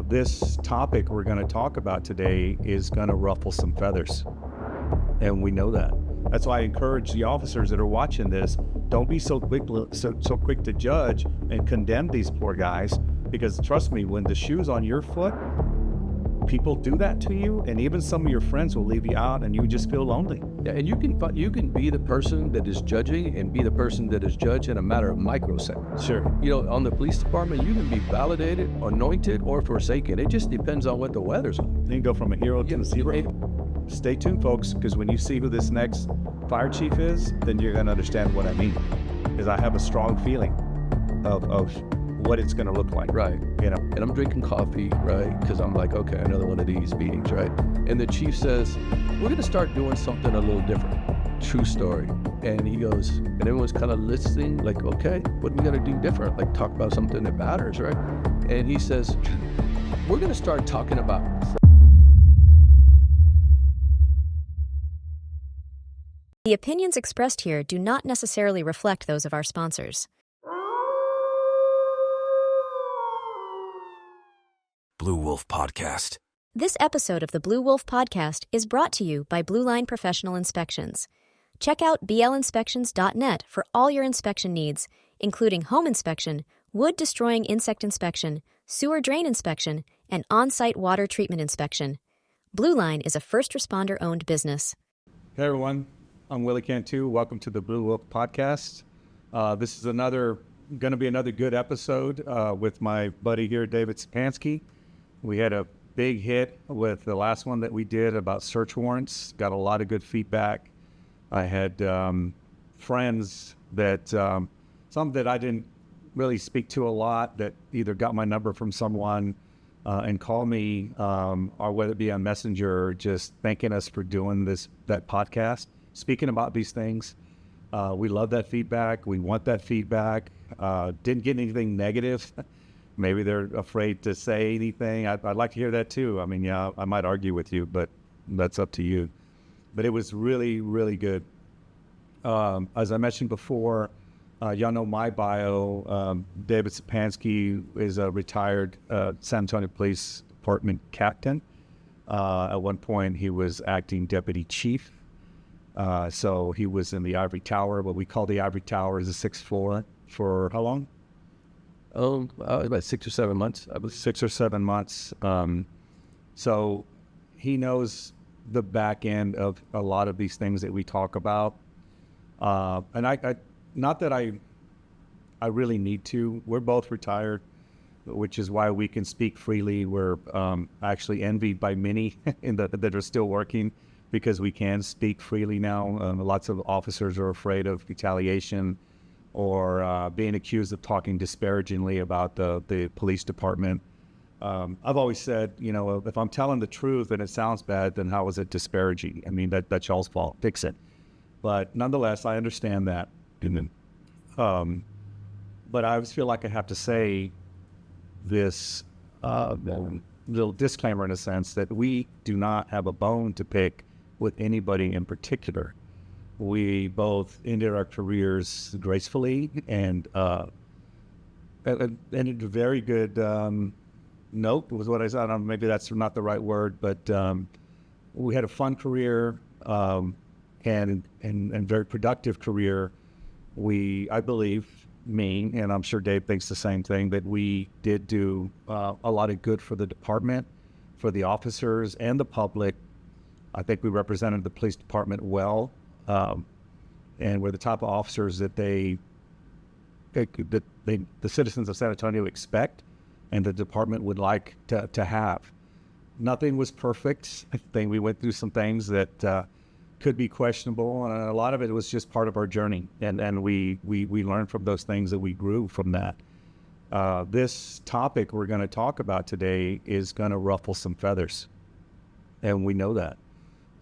This topic we're going to talk about today is going to ruffle some feathers, and we know that. That's why I encourage the officers that are watching this, don't be so quick to judge and condemn these poor guys, because trust me, when the shoe's on your foot, people do that to you, and even some of your friends will leave you out, and you just feel lonely. Yeah, and you can be the person that is judging and be the person that is judged in a matter of microseconds. Sure. On the police department, you can be validated, anointed, or forsaken. It just depends on what the weather's like. You can go from a hero to a zero. Stay tuned, folks, because when you see who this next fire chief is, then you're going to understand what I mean. Because I have a strong feeling of what it's going to look like. Right. And I'm drinking coffee, right? Because I'm like, okay, another one of these meetings, right? And the chief says, we're going to start doing something a little different. True story. And he goes, and everyone's kind of listening, like, okay, what are we going to do different? Like, talk about something that matters, right? And he says, we're going to start talking about. The opinions expressed here do not necessarily reflect those of our sponsors. Blu Wolf Podcast. This episode of the Blu Wolf Podcast is brought to you by Blue Line Professional Inspections. Check out blinspections.net for all your inspection needs, including home inspection, wood-destroying insect inspection, sewer drain inspection, and on-site water treatment inspection. Blue Line is a first responder-owned business. Hey, everyone. I'm Willie Cantu. Welcome to the Blu Wolf Podcast. This is going to be another good episode with my buddy here, David Sccepansky. We had a big hit with the last one that we did about search warrants. Got a lot of good feedback. I had friends that, some that I didn't really speak to a lot, that either got my number from someone and called me, or whether it be on Messenger, or just thanking us for doing that podcast, speaking about these things. We love that feedback. We want that feedback. Didn't get anything negative. Maybe they're afraid to say anything. I'd like to hear that too. I mean, yeah, I might argue with you, but that's up to you. But it was really, really good. As I mentioned before, y'all know my bio. David Sccepansky is a retired San Antonio Police Department captain. At one point, he was acting deputy chief. So he was in the Ivory Tower. What we call the Ivory Tower is the sixth floor for how long? About 6 or 7 months. I believe 6 or 7 months. So he knows the back end of a lot of these things that we talk about. And I not that I really need to. We're both retired, which is why we can speak freely. We're actually envied by many that are still working, because we can speak freely now. Lots of officers are afraid of retaliation or being accused of talking disparagingly about the police department. I've always said, if I'm telling the truth and it sounds bad, then how is it disparaging? I mean, that's y'all's fault. Fix it. But nonetheless, I understand that. But I always feel like I have to say this little disclaimer, in a sense, that we do not have a bone to pick with anybody in particular. We both ended our careers gracefully and ended a very good note, was what I said. I don't know, maybe that's not the right word, but we had a fun career and very productive career. I believe, and I'm sure Dave thinks the same thing, that we did do a lot of good for the department, for the officers and the public. I think we represented the police department well, and we're the type of officers that the citizens of San Antonio expect, and the department would like to have. Nothing was perfect. I think we went through some things that could be questionable, and a lot of it was just part of our journey, and we learned from those things, that we grew from that. This topic we're going to talk about today is going to ruffle some feathers, and we know that.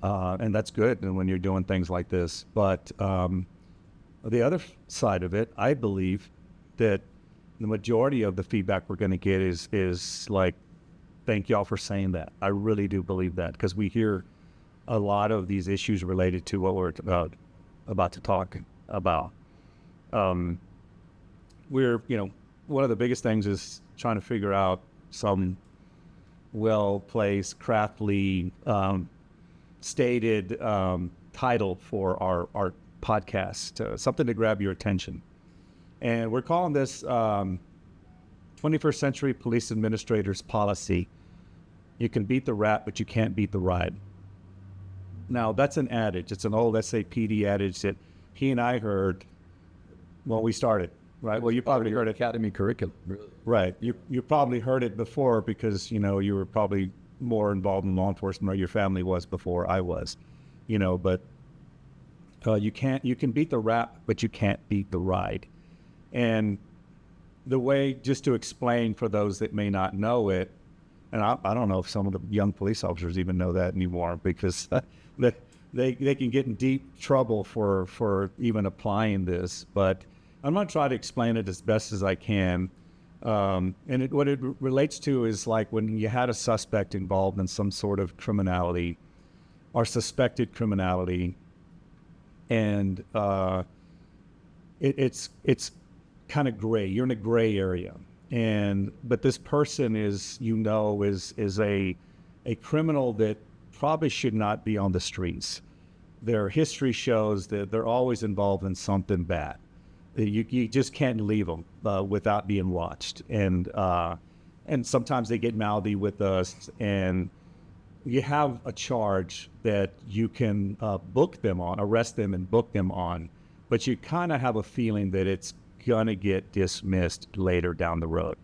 And that's good when you're doing things like this. But the other side of it, I believe that the majority of the feedback we're going to get is like, thank y'all for saying that. I really do believe that, because we hear a lot of these issues related to what we're about to talk about. We're, one of the biggest things is trying to figure out some well-placed, craftily stated title for our podcast, something to grab your attention. And we're calling this 21st Century Police Administrators Policy. You can beat the rap, but you can't beat the ride. Now, that's an adage. It's an old SAPD adage that he and I heard when we started, right? Well, you probably heard it. Academy curriculum, really. Right. You probably heard it before because, you were probably more involved in law enforcement, or your family was before I was, but you can beat the rap, but you can't beat the ride. And the way, just to explain for those that may not know it, and I don't know if some of the young police officers even know that anymore, because they can get in deep trouble for even applying this. But I'm going to try to explain it as best as I can. And what it relates to is like when you had a suspect involved in some sort of criminality or suspected criminality, and it's kind of gray. You're in a gray area, but this person is a criminal that probably should not be on the streets. Their history shows that they're always involved in something bad. You just can't leave them without being watched, and sometimes they get mouthy with us, and you have a charge that you can arrest them and book them on, but you kind of have a feeling that it's gonna get dismissed later down the road.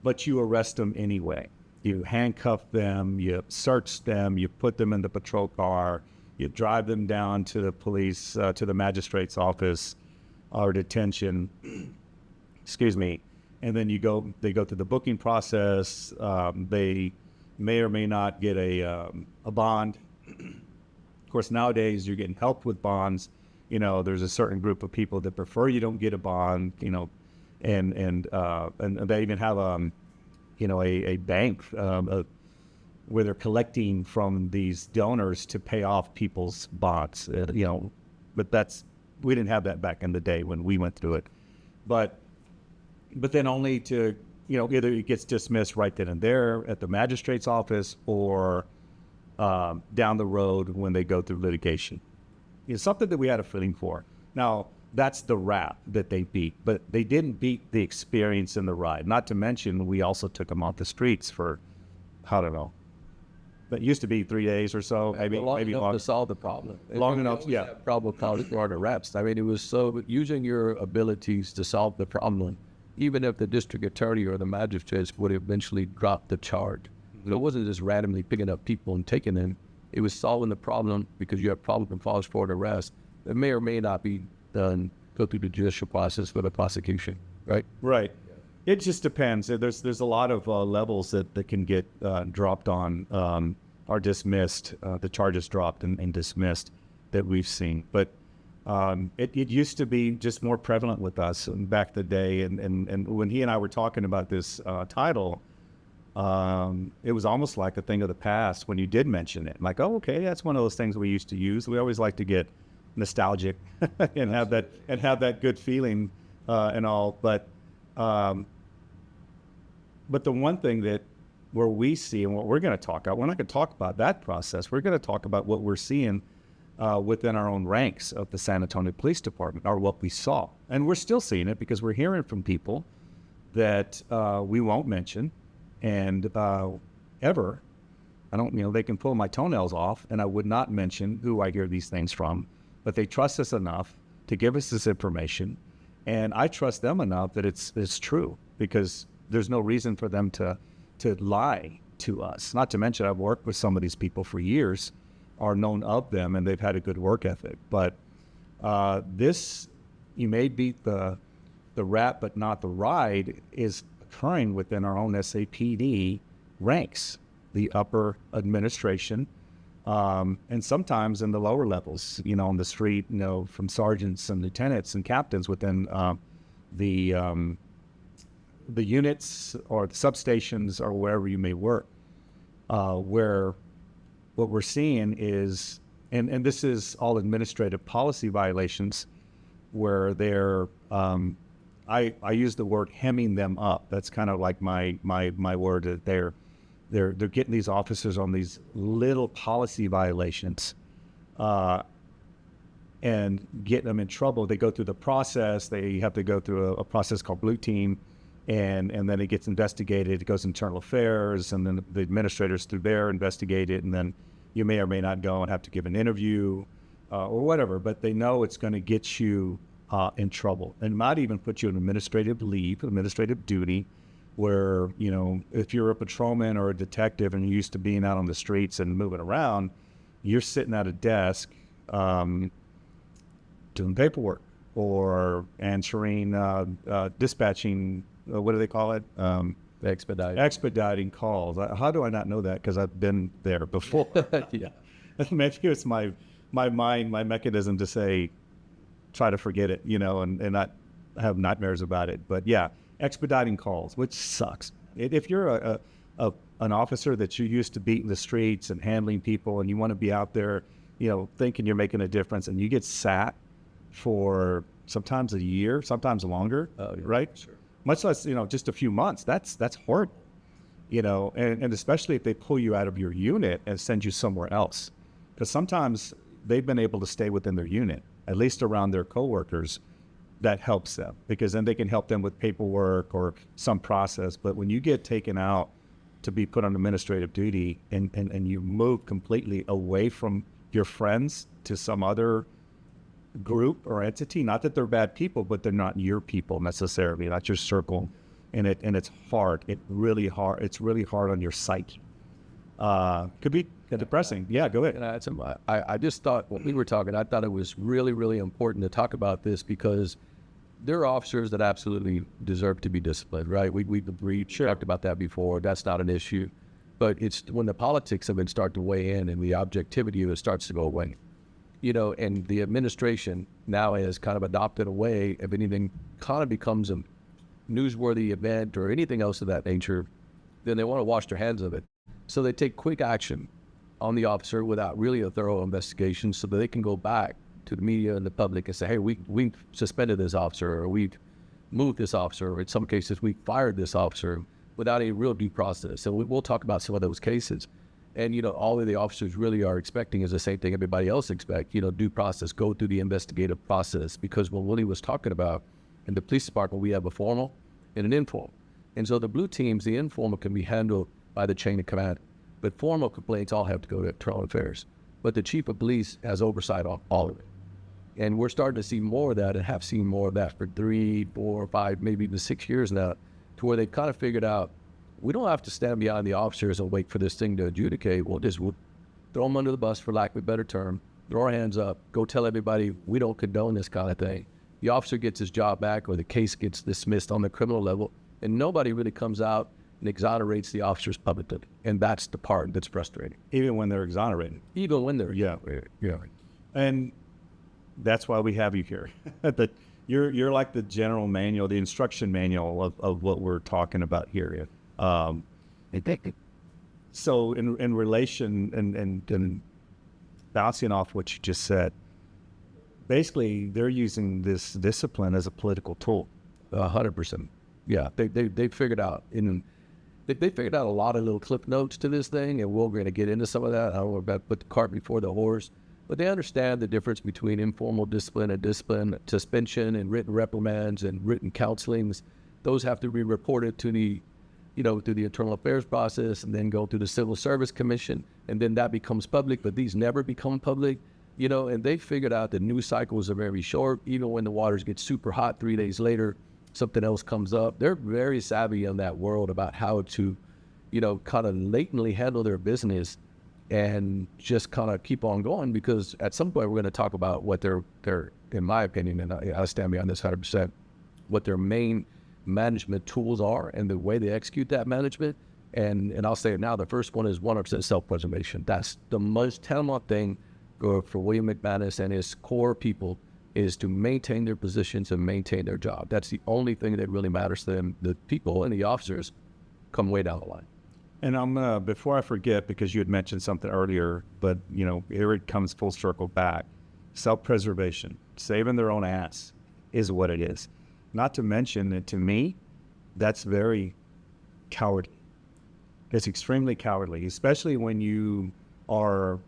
But you arrest them anyway. You handcuff them, you search them, you put them in the patrol car, you drive them down to the police, to the magistrate's office or detention, excuse me, and then they go through the booking process. They may or may not get a bond. Of course, nowadays you're getting help with bonds. There's a certain group of people that prefer you don't get a bond, and they even have a bank where they're collecting from these donors to pay off people's bonds, but we didn't have that back in the day when we went through it. But then only to, either it gets dismissed right then and there at the magistrate's office, or down the road when they go through litigation. It's something that we had a feeling for. Now, that's the rap that they beat, but they didn't beat the experience in the ride. Not to mention, we also took them off the streets for, I don't know, that used to be 3 days or so, maybe long long to solve the problem. Long enough, yeah. Problem caused for arrests. I mean, it was so using your abilities to solve the problem, even if the district attorney or the magistrates would eventually drop the charge. So it wasn't just randomly picking up people and taking them. It was solving the problem because you have probable cause for an arrest that may or may not be done, go through the judicial process for the prosecution, right? Right. It just depends. There's a lot of levels that can get dropped on or dismissed, the charges dropped and dismissed that we've seen. But it used to be just more prevalent with us back the day. And when he and I were talking about this title, it was almost like a thing of the past when you did mention it. Like, oh, okay, that's one of those things we used to use. We always like to get nostalgic and have that good feeling and all. But the one thing where we see and what we're going to talk about, we're not going to talk about that process. We're going to talk about what we're seeing within our own ranks of the San Antonio Police Department, or what we saw. And we're still seeing it because we're hearing from people that we won't mention. And ever, they can pull my toenails off, and I would not mention who I hear these things from, but they trust us enough to give us this information, and I trust them enough that it's true, because there's no reason for them to lie to us. Not to mention, I've worked with some of these people for years, are known of them, and they've had a good work ethic. But this, you may beat the rap, but not the ride, is occurring within our own SAPD ranks, the upper administration, and sometimes in the lower levels, on the street, from sergeants and lieutenants and captains within the units or the substations or wherever you may work, where what we're seeing is, and this is all administrative policy violations, where they're I use the word hemming them up. That's kind of like my word. That they're they're getting these officers on these little policy violations, and getting them in trouble. They go through the process. They have to go through a process called Blue Team, and then it gets investigated. It goes internal affairs, and then the administrators through there investigate it, and then you may or may not go and have to give an interview or whatever. But they know it's going to get you in trouble, and might even put you on administrative leave, administrative duty, where, you know, if you're a patrolman or a detective and you're used to being out on the streets and moving around, you're sitting at a desk doing paperwork or answering, dispatching, what do they call it? Expediting calls. How do I not know that? Because I've been there before. Yeah. Maybe it's my mind, my mechanism to say, try to forget it, you know, and not have nightmares about it. But yeah, expediting calls, which sucks. If you're an officer that you're used to beating the streets and handling people, and you want to be out there, you know, thinking you're making a difference, and you get sat for sometimes a year, sometimes longer, right? Sure. Much less, you know, just a few months. That's horrible, you know, and especially if they pull you out of your unit and send you somewhere else, because sometimes they've been able to stay within their unit, at least around their coworkers. That helps them, because then they can help them with paperwork or some process. But when you get taken out to be put on administrative duty, and you move completely away from your friends to some other group or entity, not that they're bad people, but they're not your people necessarily, not your circle, and it's hard. It's really hard on your psyche. Could be depressing. Yeah, go ahead. I just thought, when we were talking, I thought it was really, really important to talk about this, because there are officers that absolutely deserve to be disciplined, right? We've agreed, talked about that before. That's not an issue. But it's when the politics of it start to weigh in and the objectivity of it starts to go away. You know, and the administration now has kind of adopted a way, if anything kind of becomes a newsworthy event or anything else of that nature, then they want to wash their hands of it. So they take quick action on the officer without really a thorough investigation, so that they can go back to the media and the public and say, hey, we suspended this officer, or we've moved this officer, or in some cases we fired this officer, without a real due process. So we'll talk about some of those cases. And, you know, all of the officers really are expecting is the same thing everybody else expects, you know, due process, go through the investigative process. Because what Willie was talking about, in the police department, we have a formal and an informal. And so the blue teams, the informal can be handled by the chain of command, but formal complaints all have to go to internal affairs. But the chief of police has oversight on all of it. And we're starting to see more of that, and have seen more of that for 3, 4, 5, maybe even 6 years now, to where they've kind of figured out, we don't have to stand behind the officers and wait for this thing to adjudicate. We'll just throw them under the bus, for lack of a better term, throw our hands up, go tell everybody we don't condone this kind of thing. The officer gets his job back, or the case gets dismissed on the criminal level, and nobody really comes out and exonerates the officers publicly. And that's the part that's frustrating. Even when they're exonerated. Even when they're exonerated. Yeah. And that's why we have you here. That you're like the general manual, the instruction manual of what we're talking about here. So in relation and bouncing off what you just said, basically they're using this discipline as a political tool. 100%. Yeah, they figured out they figured out a lot of little clip notes to this thing, and we're going to get into some of that. I don't know about put the cart before the horse, but they understand the difference between informal discipline and discipline, suspension and written reprimands and written counselings. Those have to be reported to the, through the internal affairs process, and then go through the Civil Service Commission, and then that becomes public, but these never become public, and they figured out that news cycles are very short. Even when the waters get super hot 3 days later, something else comes up. They're very savvy in that world about how to, kind of latently handle their business and just kind of keep on going, because at some point we're going to talk about what their, in my opinion, and I stand behind this 100%, what their main management tools are and the way they execute that management. And I'll say it now, the first one is 100% self-preservation. That's the most tantamount thing for William McManus and his core people, is to maintain their positions and maintain their job. That's the only thing that really matters to them. The people and the officers come way down the line. And I'm before I forget, because you had mentioned something earlier, but here it comes full circle back. Self-preservation, saving their own ass is what it is. Not to mention that, to me, that's very cowardly. It's extremely cowardly, especially when you are,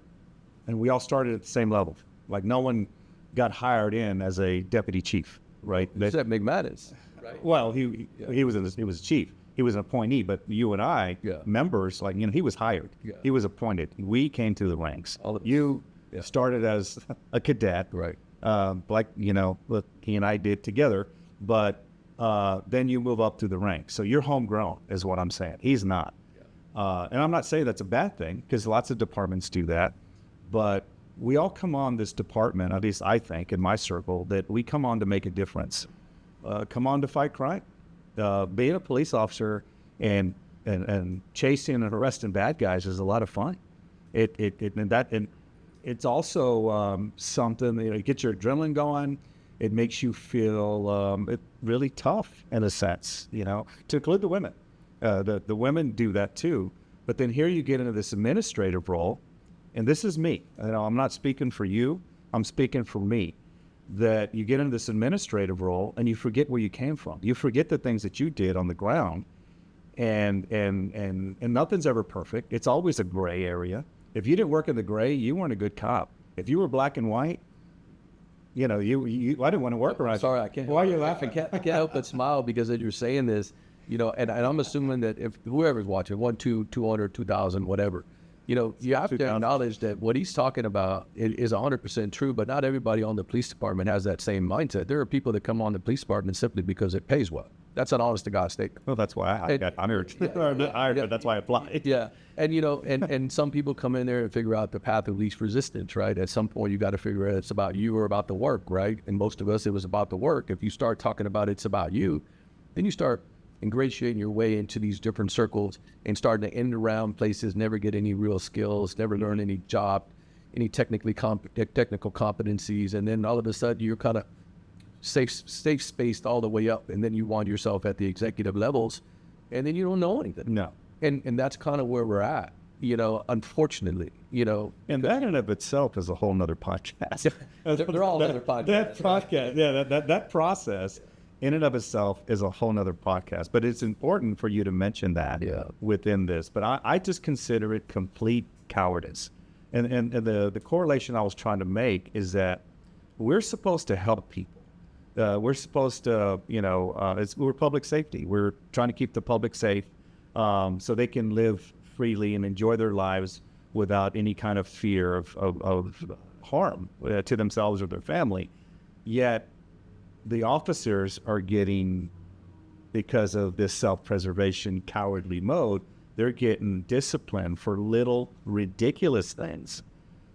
and we all started at the same level. Like no one got hired in as a deputy chief, right? Except McManus, right? Well, he was a chief. He was an appointee, but you and I, members, like, he was hired. Yeah. He was appointed. We came through the ranks. You started as a cadet. Right. Like, he and I did together. But then you move up through the ranks. So you're homegrown is what I'm saying. He's not. Yeah. And I'm not saying that's a bad thing, because lots of departments do that. But we all come on this department, at least I think, in my circle, that we come on to make a difference. Come on to fight crime. Being a police officer and chasing and arresting bad guys is a lot of fun. And it's also something, it gets your adrenaline going. It makes you feel really tough in a sense, to include the women. The women do that too. But then here you get into this administrative role, and this is me. I'm not speaking for you. I'm speaking for me. That you get into this administrative role and you forget where you came from. You forget the things that you did on the ground, and nothing's ever perfect. It's always a gray area. If you didn't work in the gray, you weren't a good cop. If you were black and white, I didn't want to work around. Sorry, I can't. Why are you laughing? I can't help but smile, because as you're saying this, and I'm assuming that if whoever's watching, 1, 2, 200, 2,000, whatever, you have to acknowledge that what he's talking about is 100% true, but not everybody on the police department has that same mindset. There are people that come on the police department simply because it pays well. That's an honest to God statement. Well, that's why I got honored. That's why I applied. Yeah. And, and some people come in there and figure out the path of least resistance, right? At some point, you got to figure out it's about you or about the work, right? And most of us, it was about the work. If you start talking about it's about you, then you start ingratiating your way into these different circles and starting to end around places, never get any real skills, never learn any job, any technical competencies. And then all of a sudden you're kind of safe spaced all the way up. And then you wind yourself at the executive levels, and then you don't know anything. No. And that's kind of where we're at, unfortunately, And that in and of itself is a whole nother podcast. They're all other podcasts. That podcast, that process in and of itself is a whole nother podcast. But it's important for you to mention that within this. But I just consider it complete cowardice. And the correlation I was trying to make is that we're supposed to help people. We're supposed to, we're public safety. We're trying to keep the public safe so they can live freely and enjoy their lives without any kind of fear of harm to themselves or their family. Yet the officers are getting, because of this self-preservation cowardly mode, they're getting disciplined for little ridiculous things.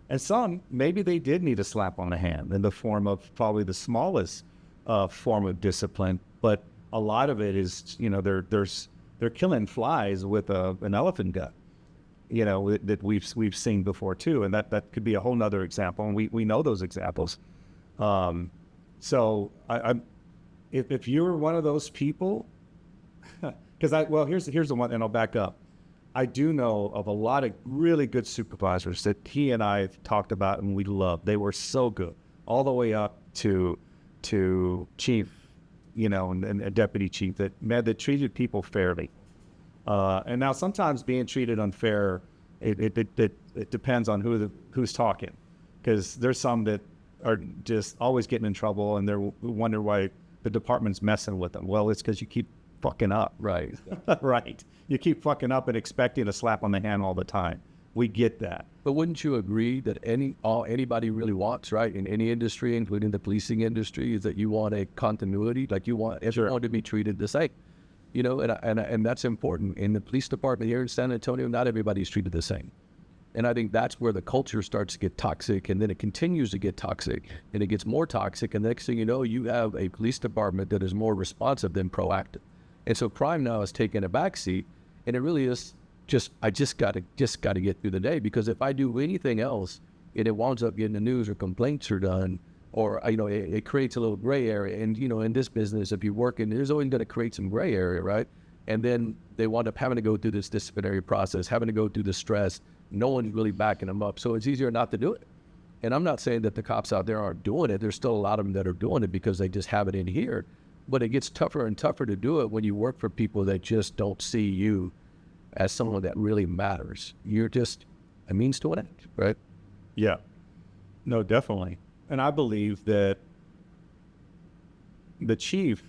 And some, maybe they did need a slap on the hand in the form of probably the smallest form of discipline, but a lot of it is, they're killing flies with an elephant gun, that we've seen before too. And that could be a whole nother example. And we know those examples. So if you're one of those people, here's the one, and I'll back up. I do know of a lot of really good supervisors that he and I have talked about and we love. They were so good, all the way up to chief, and a deputy chief that treated people fairly. And now sometimes being treated unfair, it depends on who's talking, because there's some that are just always getting in trouble and they're wonder why the department's messing with them. Well, it's because you keep fucking up. Right. Right. You keep fucking up and expecting a slap on the hand all the time. We get that. But wouldn't you agree that anybody really wants, right, in any industry, including the policing industry, is that you want a continuity, like you want everyone to be treated the same, and that's important. In the police department here in San Antonio, not everybody's treated the same. And I think that's where the culture starts to get toxic, and then it continues to get toxic, and it gets more toxic. And the next thing you know, you have a police department that is more responsive than proactive. And so crime now is taking a backseat, and it really is I just got to get through the day, because if I do anything else, and it winds up getting the news or complaints are done, or it creates a little gray area. And in this business, if you're working, there's always going to create some gray area, right? And then they wind up having to go through this disciplinary process, having to go through the stress. No one's really backing them up, so it's easier not to do it. And I'm not saying that the cops out there aren't doing it. There's still a lot of them that are doing it because they just have it in here. But it gets tougher and tougher to do it when you work for people that just don't see you as someone that really matters. You're just a means to an end, right? Yeah. No, definitely. And I believe that the chief,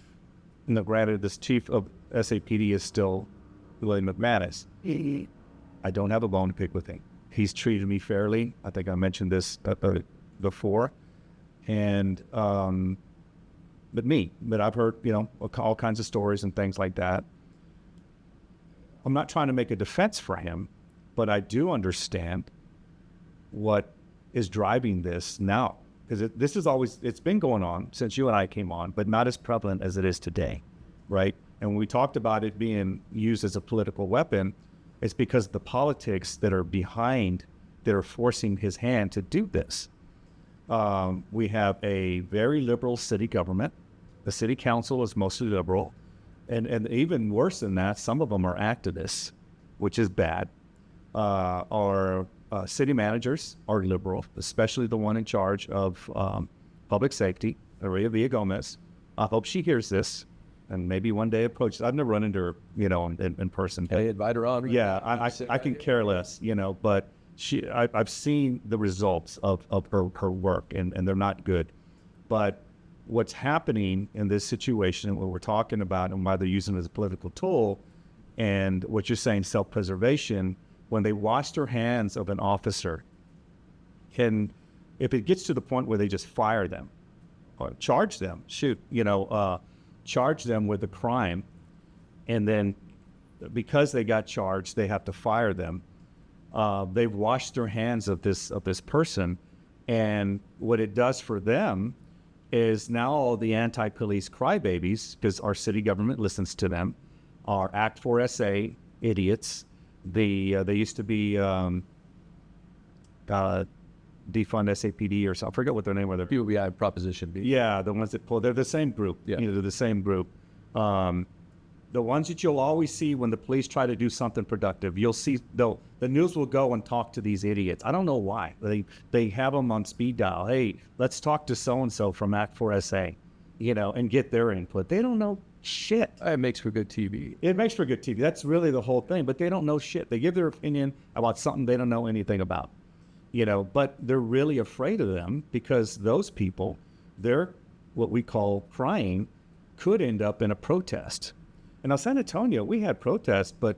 granted, this chief of SAPD is still Willie McManus. I don't have a bone to pick with him. He's treated me fairly. I think I mentioned this before. And, but I've heard, all kinds of stories and things like that. I'm not trying to make a defense for him, but I do understand what is driving this now. Because it's been going on since you and I came on, but not as prevalent as it is today, right? And when we talked about it being used as a political weapon, it's because the politics that are behind, that are forcing his hand to do this. We have a very liberal city government. The city council is mostly liberal. And even worse than that, some of them are activists, which is bad. Our city managers are liberal, especially the one in charge of public safety, Maria Villagomez. I hope she hears this and maybe one day approaches. I've never run into her, in person. Hey, invite her on. Yeah, I can care less, but I've seen the results of her work, and they're not good. But what's happening in this situation, what we're talking about, and why they're using it as a political tool, and what you're saying, self-preservation, when they wash their hands of an officer, if it gets to the point where they just fire them, or charge them, charge them with a crime, and then because they got charged, they have to fire them. They've washed their hands of this person, and what it does for them is now all the anti-police crybabies, because our city government listens to them, are Act 4SA idiots. They used to be defund SAPD or something. I forget what their name was. POBI Proposition B. Yeah, the ones that pull. They're the same group. Yeah. They're the same group. The ones that you'll always see when the police try to do something productive, you'll see the news will go and talk to these idiots. I don't know why. They have them on speed dial. Hey, let's talk to so-and-so from Act 4SA, and get their input. They don't know shit. It makes for good TV. It makes for good TV. That's really the whole thing. But they don't know shit. They give their opinion about something they don't know anything about. But they're really afraid of them because those people, they're what we call crying, could end up in a protest. And now San Antonio, we had protests, but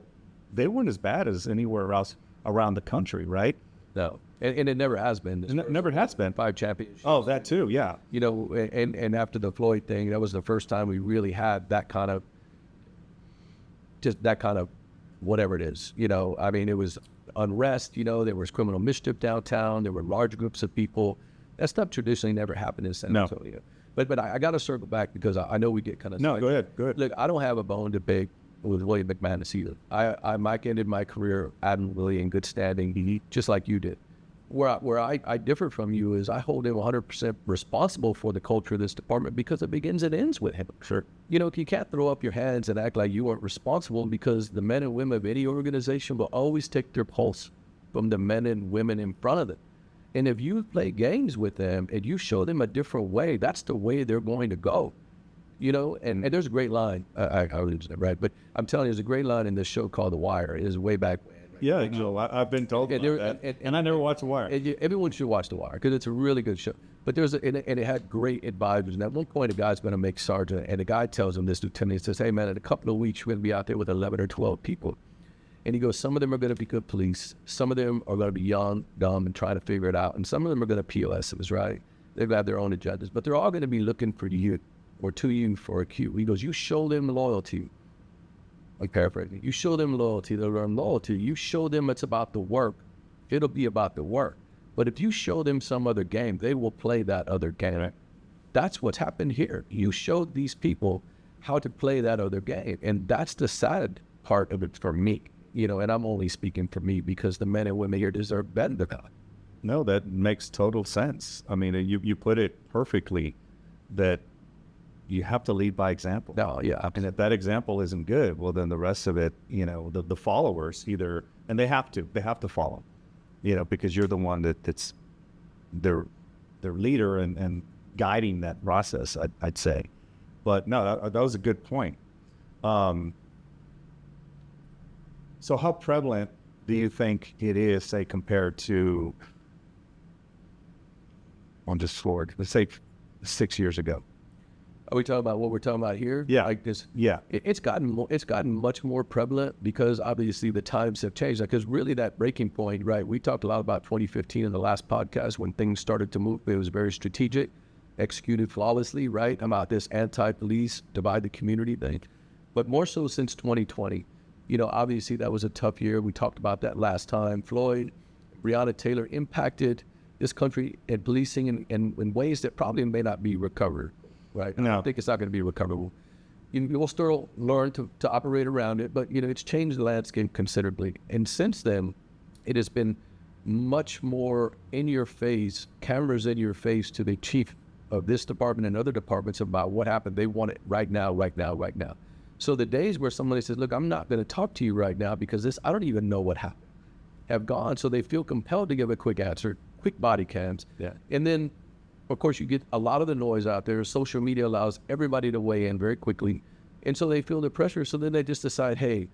they weren't as bad as anywhere else around the country, right? No, and it never has been. Never has been. 5 championships. Oh, that too, yeah. And after the Floyd thing, that was the first time we really had that kind of, whatever it is. It was unrest. There was criminal mischief downtown. There were large groups of people. That stuff traditionally never happened in San Antonio. But I got to circle back because I know we get kind of... No, go ahead. Look, I don't have a bone to pick with Willie McManus either. Mike ended my career admirably in good standing, just like you did. Where I differ from you is I hold him 100% responsible for the culture of this department because it begins and ends with him. Sure. You can't throw up your hands and act like you weren't responsible because the men and women of any organization will always take their pulse from the men and women in front of them. And if you play games with them and you show them a different way, that's the way they're going to go. And there's a great line. I lose it, right? But I'm telling you, there's a great line in this show called The Wire. It is way back when. Right? Yeah, I've been told about that. And I never watched The Wire. Everyone should watch The Wire because it's a really good show. But it had great advisors. And at one point, a guy's going to make sergeant. And the guy tells him, this lieutenant, he says, hey, man, in a couple of weeks, we're going to be out there with 11 or 12 people. And he goes, some of them are going to be good police. Some of them are going to be young, dumb, and trying to figure it out. And some of them are going to POS us, right? They've got their own agendas. But they're all going to be looking for you or to you for a cue. He goes, you show them loyalty. Like paraphrasing. You show them loyalty, they'll learn loyalty. You show them it's about the work, it'll be about the work. But if you show them some other game, they will play that other game. Right? That's what's happened here. You showed these people how to play that other game. And that's the sad part of it for me. And I'm only speaking for me because the men and women here deserve better than that. No, that makes total sense. I mean, you put it perfectly that you have to lead by example. No, yeah. And if that example isn't good, well, then the rest of it, the followers either, and they have to follow, because you're the one that's their leader and guiding that process, I'd say. But no, that was a good point. So how prevalent do you think it is, say, compared to, on just Florida, let's say 6 years ago? Are we talking about what we're talking about here? Yeah. Like this. Yeah. It's gotten much more prevalent because obviously the times have changed. Because really that breaking point, right? We talked a lot about 2015 in the last podcast when things started to move. It was very strategic, executed flawlessly, right? About this anti-police, divide the community thing. But more so since 2020, obviously that was a tough year. We talked about that last time. Floyd, Breonna Taylor impacted this country and policing in ways that probably may not be recovered. Right. No. I don't think it's not going to be recoverable. We'll still learn to operate around it, but it's changed the landscape considerably. And since then, it has been much more in your face, cameras in your face to the chief of this department and other departments about what happened. They want it right now, right now, right now. So the days where somebody says, look, I'm not going to talk to you right now because I don't even know what happened, have gone. So they feel compelled to give a quick answer, quick body cams. Yeah. And then, of course, you get a lot of the noise out there. Social media allows everybody to weigh in very quickly. And so they feel the pressure. So then they just decide, hey,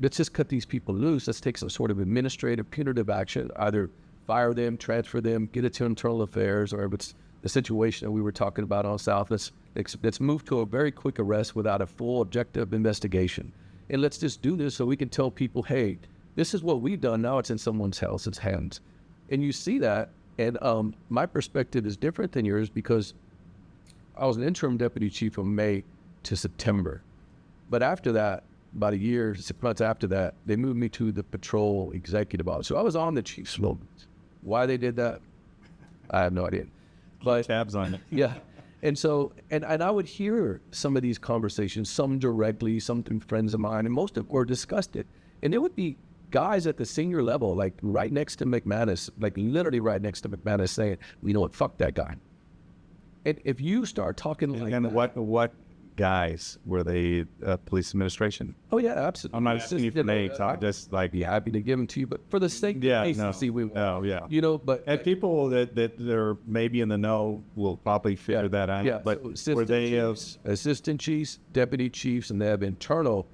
let's just cut these people loose. Let's take some sort of administrative, punitive action, either fire them, transfer them, get it to internal affairs, or if it's the situation that we were talking about on South, let's move to a very quick arrest without a full objective investigation. And let's just do this so we can tell people, hey, this is what we've done. Now it's in someone's else's hands. And you see that. And my perspective is different than yours because I was an interim deputy chief from May to September. But after that, about a year, 6 months after that, they moved me to the patrol executive office. So I was on the chief's floor. Why they did that, I have no idea. But Tabs on it. yeah. And so, and I would hear some of these conversations, some directly, some through friends of mine, and most of them were discussed. And there would be guys at the senior level, like right next to McManus, like literally right next to McManus saying, you know what, fuck that guy. And if you start talking like And that, what guys were they? Police administration? oh yeah, absolutely. I'm not asking you for names. I'm just like, be happy to give them to you, but for the sake of yeah, decency, we oh yeah. but And people that are maybe in the know will probably figure that out. yeah, But so were they? assistant chiefs, deputy chiefs, and they have internal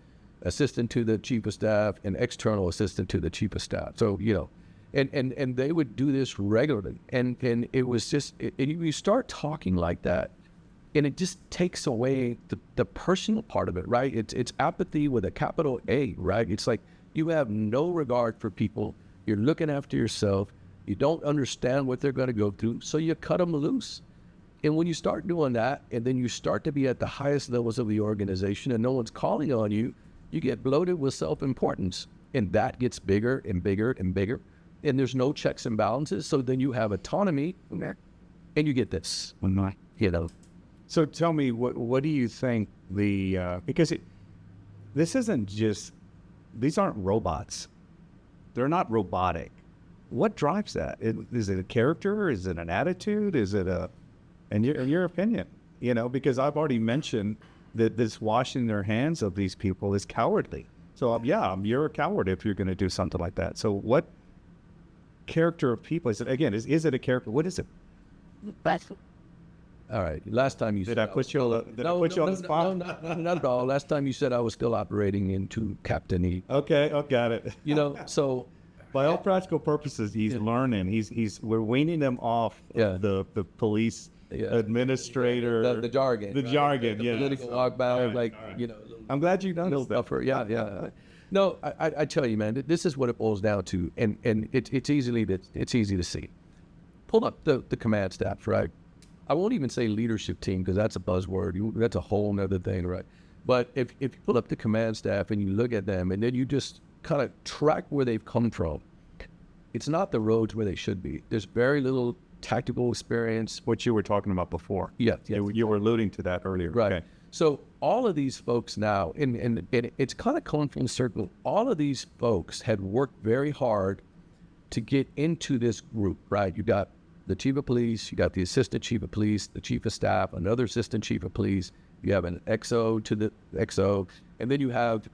assistant to the chief of staff and external assistant to the chief of staff. So, and they would do this regularly. And it was just, you start talking like that, and it just takes away the personal part of it, right? It's apathy with a capital A, right? It's like you have no regard for people. You're looking after yourself. You don't understand what they're going to go through, so you cut them loose. And when you start doing that, and then you start to be at the highest levels of the organization and no one's calling on you, you get bloated with self-importance, and that gets bigger and bigger and bigger, and there's no checks and balances. So then you have autonomy, and you get this, So tell me, what do you think because this isn't just, these aren't robots. They're not robotic. What drives that? Is it a character? Is it an attitude? Is it in your opinion? Because I've already mentioned that this washing their hands of these people is cowardly. So you're a coward if you're going to do something like that. So what character of people is it? Again, is it a character? What is it? All right. Last time you Did said I put you on the spot? No, not at all. Last time you said I was still operating into captainy. Okay, got it. So by all practical purposes, he's learning. We're weaning them off of the police administrator. The jargon. The jargon, the political walkabout, All right. I'm glad you know that. Tougher. Yeah. No, I tell you, man, this is what it boils down to, and it's easy to see. Pull up the command staff, right? I won't even say leadership team because that's a buzzword. That's a whole nother thing, right? But if you pull up the command staff and you look at them, and then you just kind of track where they've come from, it's not the roads where they should be. There's very little tactical experience. What you were talking about before. Yeah. You were alluding to that earlier. Right. Okay. So all of these folks now, and it's kind of coming from a circle, all of these folks had worked very hard to get into this group, right? You got the chief of police, you got the assistant chief of police, the chief of staff, another assistant chief of police, you have an XO to the XO, and then you have,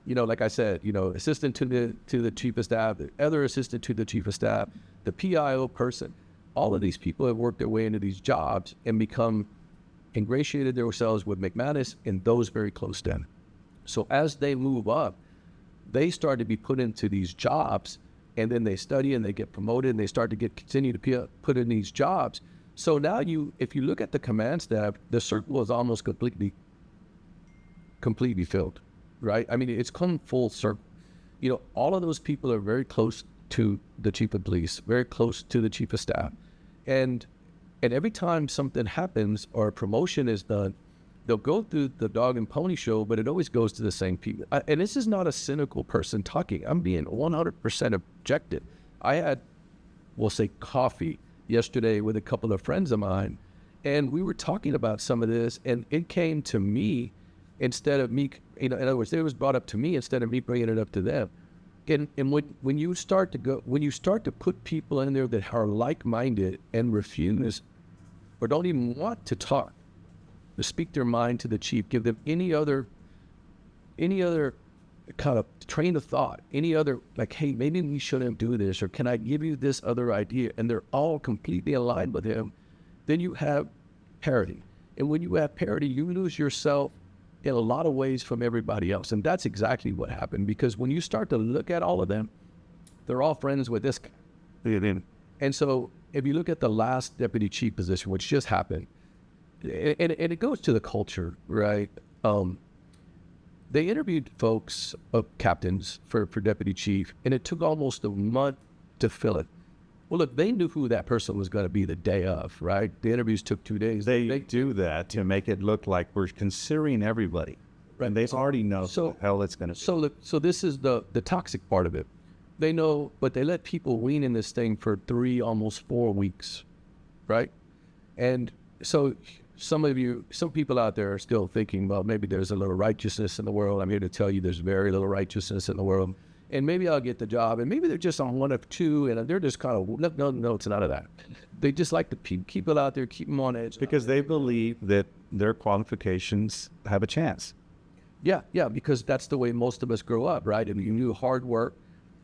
like I said, assistant to the chief of staff, the other assistant to the chief of staff, the PIO person. All of these people have worked their way into these jobs and become ingratiated themselves with McManus and those very close to them. So as they move up, they start to be put into these jobs, and then they study and they get promoted and they start to continue to be put in these jobs. So now if you look at the command staff, the circle is almost completely filled, right? I mean, it's come full circle. You know, all of those people are very close to the chief of police, very close to the chief of staff. And every time something happens or a promotion is done, they'll go through the dog and pony show, but it always goes to the same people. And this is not a cynical person talking. I'm being 100% objective. I had, we'll say, coffee yesterday with a couple of friends of mine, and we were talking about some of this, and it came to me instead of me, in other words, it was brought up to me instead of me bringing it up to them. And when you start to put people in there that are like-minded and refuse or don't even want to talk, to speak their mind to the chief, give them any other kind of train of thought, any other, like, hey, maybe we shouldn't do this, or can I give you this other idea? And they're all completely aligned with him. Then you have parity. And when you have parity, you lose yourself in a lot of ways from everybody else. And that's exactly what happened, because when you start to look at all of them, they're all friends with this guy. And so if you look at the last deputy chief position, which just happened, and it goes to the culture, right? They interviewed folks, captains for deputy chief, and it took almost a month to fill it. Well, look, they knew who that person was going to be the day of, right? The interviews took 2 days. They do that to make it look like we're considering everybody. Right. And they already know what the hell it's going to be. So this is the toxic part of it. They know, but they let people wean in this thing for 3, almost 4 weeks, right? And so some people out there are still thinking, well, maybe there's a little righteousness in the world. I'm here to tell you there's very little righteousness in the world. And maybe I'll get the job, and maybe they're just on one of two, and they're just kind of, no, it's none of that. They just like to keep people out there, keep them on edge. Because they believe that their qualifications have a chance. Yeah, because that's the way most of us grow up, right? If you do hard work,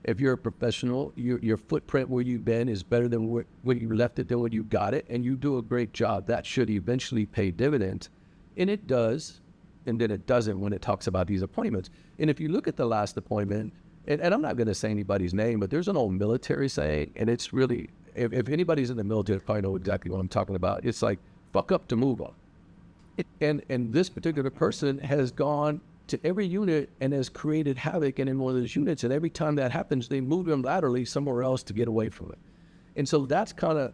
if you're a professional, your footprint where you've been is better than when you left it than when you got it, and you do a great job. That should eventually pay dividends. And it does, and then it doesn't when it talks about these appointments. And if you look at the last appointment, and I'm not going to say anybody's name, but there's an old military saying, and it's really, if anybody's in the military, they probably know exactly what I'm talking about. It's like, fuck up to move on. And this particular person has gone to every unit and has created havoc in one of those units, and every time that happens, they move them laterally somewhere else to get away from it. And so that's kind of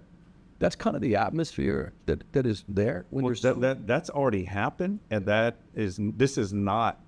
the atmosphere that is there. That's already happened, and this is not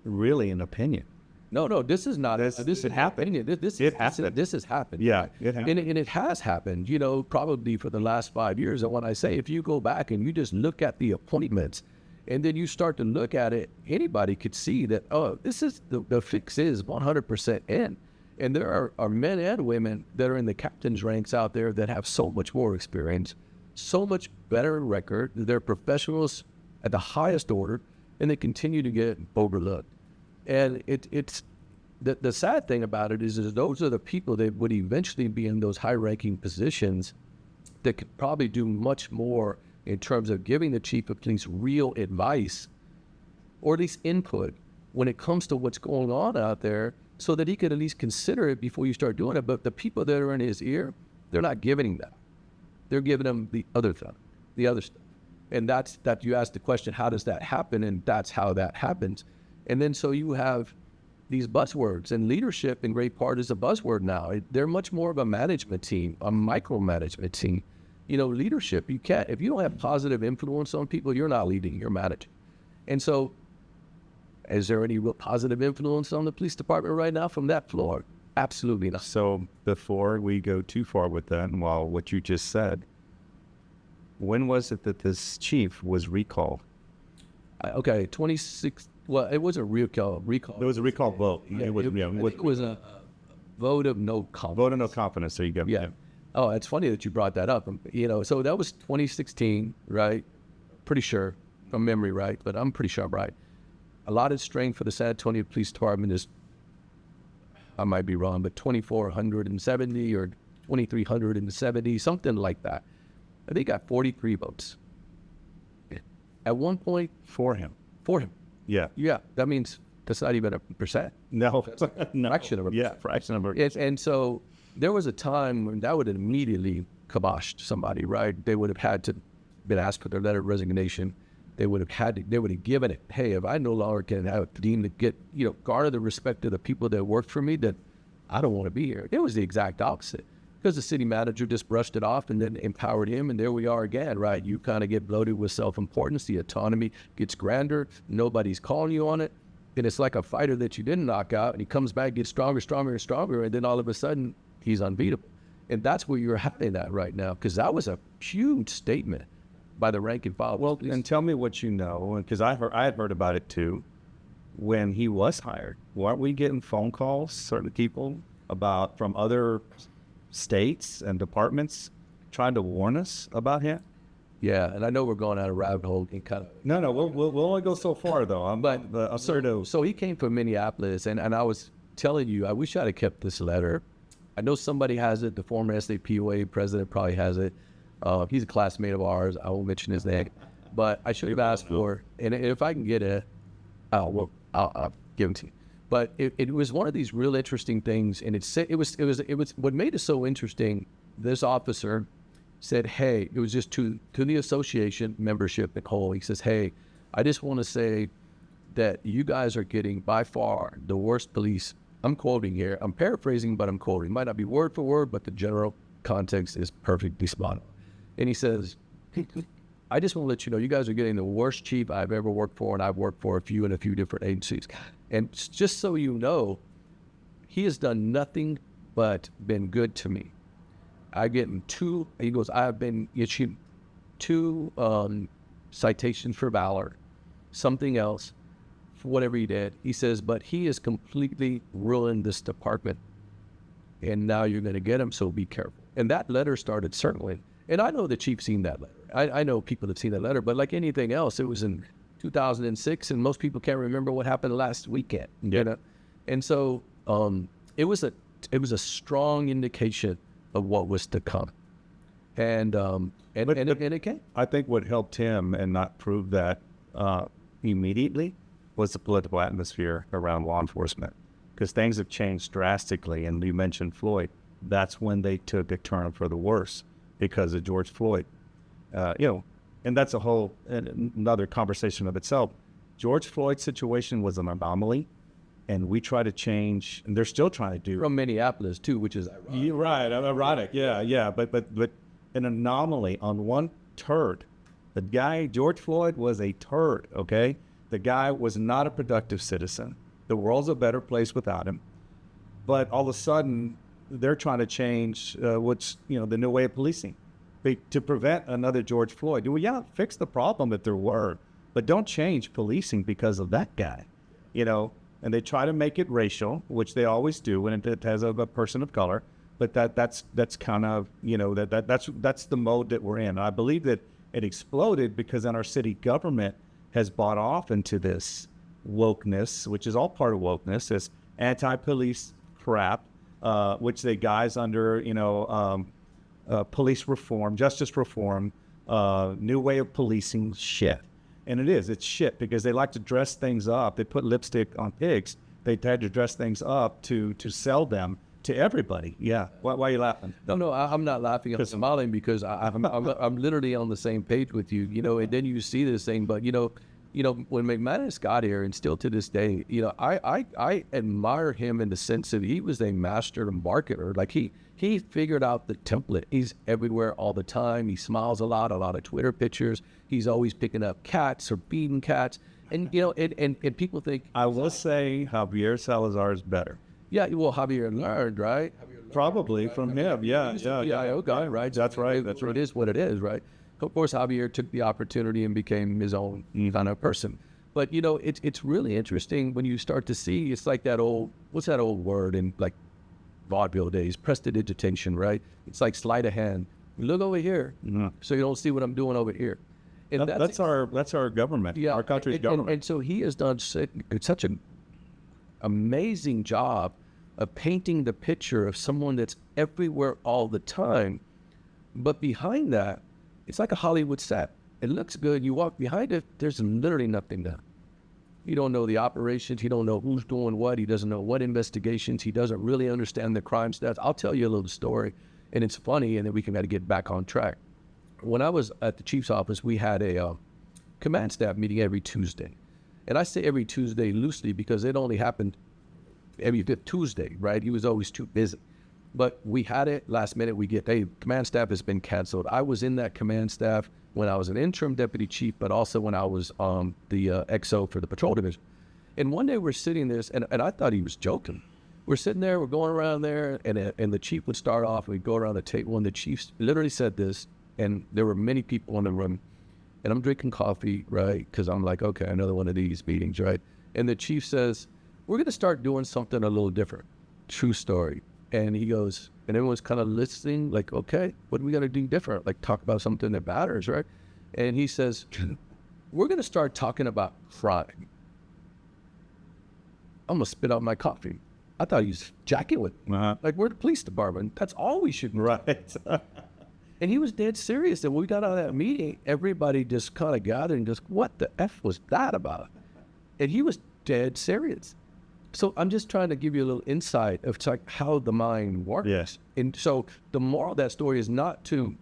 really an opinion. No, this is not. This has happened. This has happened. Yeah, it happened. And it has happened, probably for the last 5 years. And when I say, if you go back and you just look at the appointments, and then you start to look at it, anybody could see that, this is the fix is 100% in. And there are men and women that are in the captain's ranks out there that have so much more experience, so much better record. They're professionals at the highest order, and they continue to get overlooked. And it's the sad thing about it is those are the people that would eventually be in those high-ranking positions that could probably do much more in terms of giving the chief of police real advice, or at least input, when it comes to what's going on out there, so that he could at least consider it before you start doing it. But the people that are in his ear, they're not giving him that. They're giving him the other stuff. And that's you ask the question, how does that happen? And that's how that happens. And then so you have these buzzwords, and leadership in great part is a buzzword now. They're much more of a management team, a micromanagement team. Leadership, you can't, if you don't have positive influence on people, you're not leading, you're managing. And so, is there any real positive influence on the police department right now from that floor? Absolutely not. So before we go too far with that, and while what you just said, when was it that this chief was recalled? Okay, 26. Well, it was a recall. There was a recall vote. Yeah, it was a vote of no confidence. Vote of no confidence. There you go. Yeah. Oh, it's funny that you brought that up. So that was 2016, right? Pretty sure from memory, right? But I'm pretty sure I'm right. Allotted strength for the San Antonio Police Department is, I might be wrong, but 2,470 or 2,370, something like that. I think got 43 votes. At one point, For him. for him. Yeah. Yeah, that means That's not even a percent. No, no. Fraction of a yeah, percent. fraction of a And so there was a time when that would have immediately kiboshed somebody, right? They would have had to been asked for their letter of resignation. They would have given it. Hey, if I no longer can have deem to get, garner the respect of the people that work for me, that I don't want to be here. It was the exact opposite, because the city manager just brushed it off and then empowered him, and there we are again, right? You kind of get bloated with self-importance. The autonomy gets grander. Nobody's calling you on it. And it's like a fighter that you didn't knock out, and he comes back, gets stronger, stronger, and stronger, and then all of a sudden, he's unbeatable. And that's where you're having that right now, because that was a huge statement by the rank and file. Well, and tell me what you know, because I had heard about it too. When he was hired, weren't we getting phone calls, certain people from other states and departments trying to warn us about him? Yeah, and I know we're going out a rabbit hole and kind of. No, we'll only go so far though. I'm sorry to. So he came from Minneapolis, and I was telling you, I wish I'd have kept this letter. I know somebody has it. The former SAPOA president probably has it. He's a classmate of ours. I won't mention his name, but I should have asked for. And if I can get it, I'll give it to you. But it was one of these real interesting things, and it was what made it so interesting. This officer said, "Hey," it was just to the association membership at whole. He says, "Hey, I just want to say that you guys are getting by far the worst police." I'm quoting here. I'm paraphrasing, but I'm quoting. It might not be word for word, but the general context is perfectly spot on. And he says, "I just want to let you know, you guys are getting the worst chief I've ever worked for, and I've worked for a few different agencies. And just so you know, he has done nothing but been good to me. I get him he goes, I have been issued 2 citations for valor, something else, for whatever he did." He says, "But he has completely ruined this department. And now you're going to get him, so be careful." And that letter started circling. And I know the chief seen that letter. I know people have seen that letter, but like anything else, it was in 2006, and most people can't remember what happened last weekend. Yeah. And so it was a strong indication of what was to come. And it came. I think what helped him and not prove that immediately was the political atmosphere around law enforcement, because things have changed drastically. And you mentioned Floyd. That's when they took a turn for the worse because of George Floyd. And that's another conversation of itself. George Floyd's situation was an anomaly, and we try to change, and they're still trying to do. From Minneapolis too, which is ironic. You're right, ironic, yeah. But an anomaly on one turd. The guy, George Floyd, was a turd, okay? The guy was not a productive citizen. The world's a better place without him. But all of a sudden, they're trying to change what's, the new way of policing to prevent another George Floyd. Well, yeah, fix the problem if there were, but don't change policing because of that guy, And they try to make it racial, which they always do when it has a person of color. But that's kind of, that's the mode that we're in. I believe that it exploded because then our city government has bought off into this wokeness, which is all part of wokeness, this anti-police crap, which they guise under, police reform, justice reform, new way of policing shit. And it's shit because they like to dress things up. They put lipstick on pigs. They try to dress things up to sell them to everybody. Yeah. Why are you laughing? No, I'm not laughing. I'm smiling because I'm literally on the same page with you, and then you see this thing, but when McManus got here, and still to this day, I admire him in the sense that he was a master marketer. Like he figured out the template. He's everywhere all the time. He smiles a lot of Twitter pictures. He's always picking up cats or beating cats. And, and people think... I will say Javier Salazar is better. Yeah, well, Javier learned, right? Probably from him, yeah. PIO guy, right? That's right. It is what it is, right? Of course, Javier took the opportunity and became his own kind of person. But, it's really interesting when you start to see, it's like what's that old word in like vaudeville days? Prestidigitation, right? It's like sleight of hand. Look over here, so you don't see what I'm doing over here. And that's our government, our country's government. And so he has done such an amazing job of painting the picture of someone that's everywhere all the time. But behind that, it's like a Hollywood set. It looks good. You walk behind it, there's literally nothing there. He don't know the operations. He don't know who's doing what. He doesn't know what investigations. He doesn't really understand the crime stats. I'll tell you a little story, and it's funny, and then we can get back on track. When I was at the chief's office, we had a command staff meeting every Tuesday. And I say every Tuesday loosely because it only happened every fifth Tuesday, right? He was always too busy. But we had it last minute. We get, hey, command staff has been canceled. I was in that command staff when I was an interim deputy chief, but also when I was the XO for the patrol division. And one day we're sitting there, and I thought he was joking. We're sitting there, we're going around there, and the chief would start off, and we'd go around the table, and the chief literally said this, and there were many people in the room, and I'm drinking coffee, right? Because I'm like, okay, another one of these meetings, right? And the chief says, we're going to start doing something a little different. True story. And he goes, and everyone's kind of listening, like, okay, what are we going to do different? Like, talk about something that matters, right? And he says, we're going to start talking about crime. I'm going to spit out my coffee. I thought he was jacking with me. Like, we're the police department. That's all we should do. Right. And he was dead serious. And when we got out of that meeting, everybody just kind of gathered and just, what the F was that about? And he was dead serious. So I'm just trying to give you a little insight of like how the mind works. Yes. And so the moral of that story is not to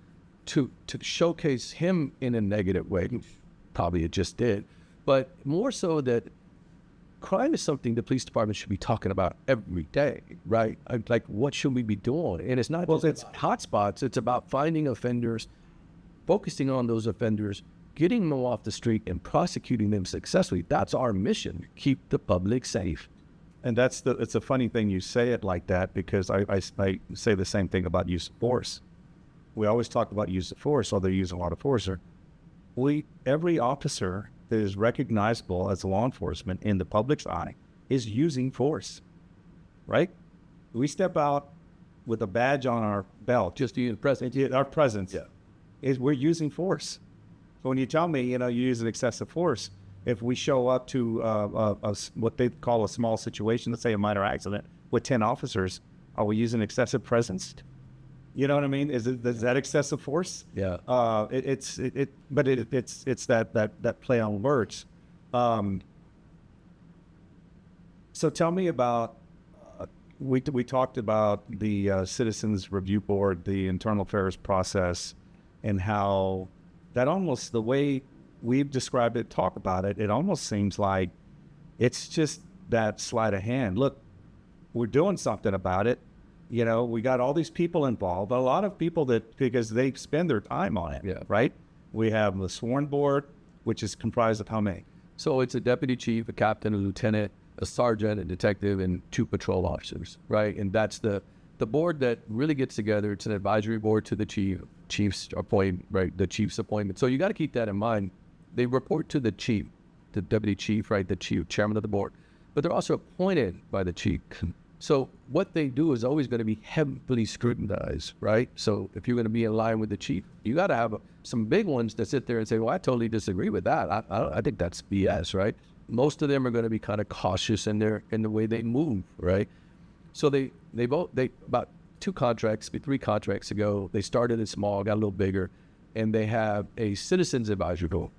showcase him in a negative way, probably it just did, but more so that crime is something the police department should be talking about every day, right? Like, what should we be doing? And it's not just about hotspots. It's about finding offenders, focusing on those offenders, getting them off the street, and prosecuting them successfully. That's our mission: keep the public safe. And it's a funny thing you say it like that, because I say the same thing about use of force. We always talk about use of force, or they use a lot of force. Every officer that is recognizable as law enforcement in the public's eye is using force, right? We step out with a badge on our belt. Just use presence. Our presence. Yeah. We're using force. So when you tell me, you use an excessive force, if we show up to what they call a small situation, let's say a minor accident with 10 officers, are we using excessive presence? You know what I mean? Is that excessive force? Yeah. It's that play on words. So tell me about, we talked about the Citizens Review Board, the internal affairs process, and how that almost, the way we've described it, talk about it, it almost seems like it's just that sleight of hand. Look, we're doing something about it. We got all these people involved, a lot of people because they spend their time on it, right? We have the sworn board, which is comprised of how many? So it's a deputy chief, a captain, a lieutenant, a sergeant, a detective, and 2 patrol officers, right? And that's the board that really gets together. It's an advisory board to the chief's appointment, right? The chief's appointment. So you got to keep that in mind. They report to the chief, the deputy chief, right? The chief, chairman of the board, but they're also appointed by the chief. So what they do is always going to be heavily scrutinized, right? So if you're going to be in line with the chief, you got to have some big ones that sit there and say, well, I totally disagree with that. I think that's BS, right? Most of them are going to be kind of cautious in the way they move, right? So they about 3 contracts ago, they started it small, got a little bigger, and they have a citizens advisory board.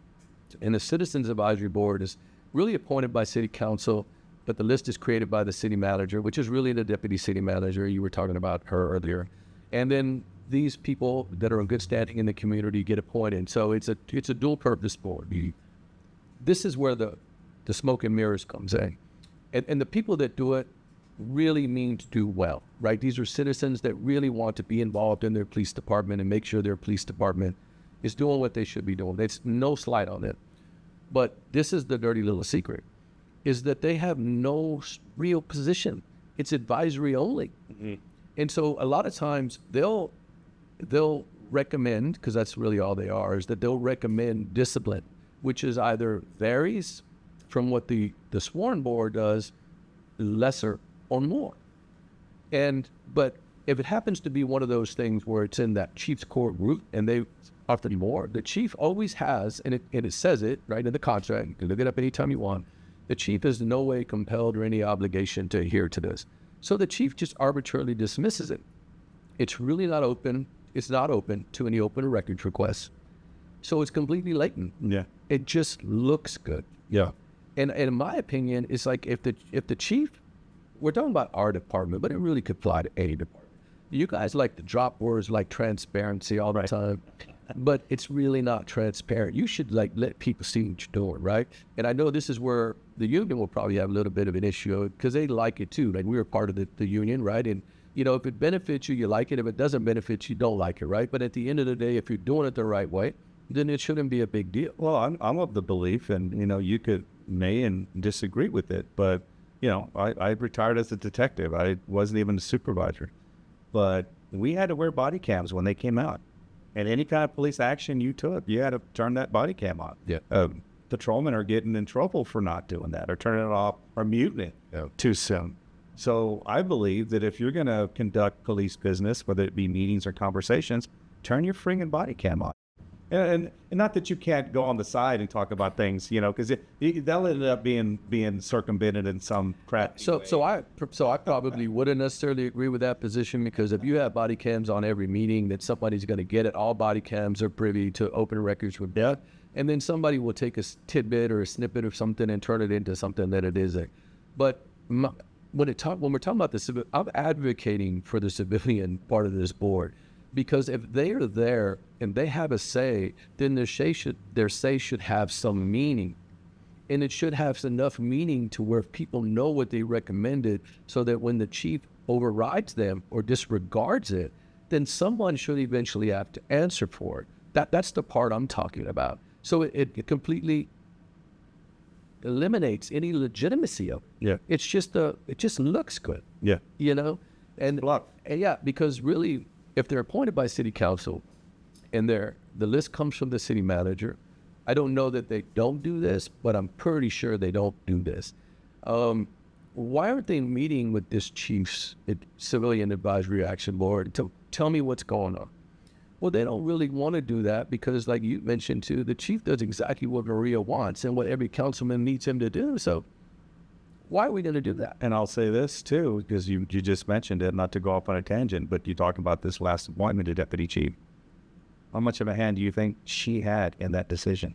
And the citizens advisory board is really appointed by city council, but the list is created by the city manager, which is really the deputy city manager. You were talking about her earlier. And then these people that are in good standing in the community get appointed. So it's a dual purpose board. This is where the smoke and mirrors comes in. And the people that do it really mean to do well, right? These are citizens that really want to be involved in their police department and make sure their police department is doing what they should be doing. There's no slight on it. But this is the dirty little secret, is that they have no real position. It's advisory only. Mm-hmm. And so a lot of times they'll recommend, because that's really all they are, is that they'll recommend discipline, which is either varies from what the sworn board does, lesser or more. But if it happens to be one of those things where it's in that chief's core group and they often more, the chief always has, and it says it right in the contract, you can look it up anytime you want, the chief is in no way compelled or any obligation to adhere to this. So the chief just arbitrarily dismisses it. It's really not open. It's not open to any open records requests. So it's completely latent. Yeah. It just looks good. Yeah. And in my opinion, it's like if the chief, we're talking about our department, but it really could apply to any department. You guys like to drop words like transparency all the time, but it's really not transparent. You should like let people see what you're doing, right? And I know this is where the union will probably have a little bit of an issue because they like it too. Like we were part of the union, right? And if it benefits you, you like it. If it doesn't benefit you, don't like it, right? But at the end of the day, if you're doing it the right way, then it shouldn't be a big deal. Well, I'm of the belief, and you may and disagree with it, but I retired as a detective. I wasn't even a supervisor, but we had to wear body cams when they came out, and any kind of police action you took, you had to turn that body cam on. Yeah. Patrolmen are getting in trouble for not doing that, or turning it off, or muting it too soon. So I believe that if you're going to conduct police business, whether it be meetings or conversations, turn your friggin' body cam on. And not that you can't go on the side and talk about things, because they'll end up being circumvented in some crap. So I probably wouldn't necessarily agree with that position, because if you have body cams on every meeting, that somebody's going to get it. All body cams are privy to open records with death, and then somebody will take a tidbit or a snippet of something and turn it into something that it isn't. But when we're talking about the I'm advocating for the civilian part of this board. Because if they are there and they have a say, then their say should have some meaning. And it should have enough meaning to where people know what they recommended, so that when the chief overrides them or disregards it, then someone should eventually have to answer for it. That's the part I'm talking about. So it completely eliminates any legitimacy of it. Yeah. It just looks good. Yeah. And yeah, because really, if they're appointed by city council and the list comes from the city manager, I don't know that they don't do this, but I'm pretty sure they don't do this. Why aren't they meeting with this chief's civilian advisory action board to tell me what's going on? Well, they don't really want to do that because, like you mentioned too, the chief does exactly what Maria wants and what every councilman needs him to do. So why are we going to do that? And I'll say this too, because you just mentioned it, not to go off on a tangent, but you talk about this last appointment to deputy chief. How much of a hand do you think she had in that decision?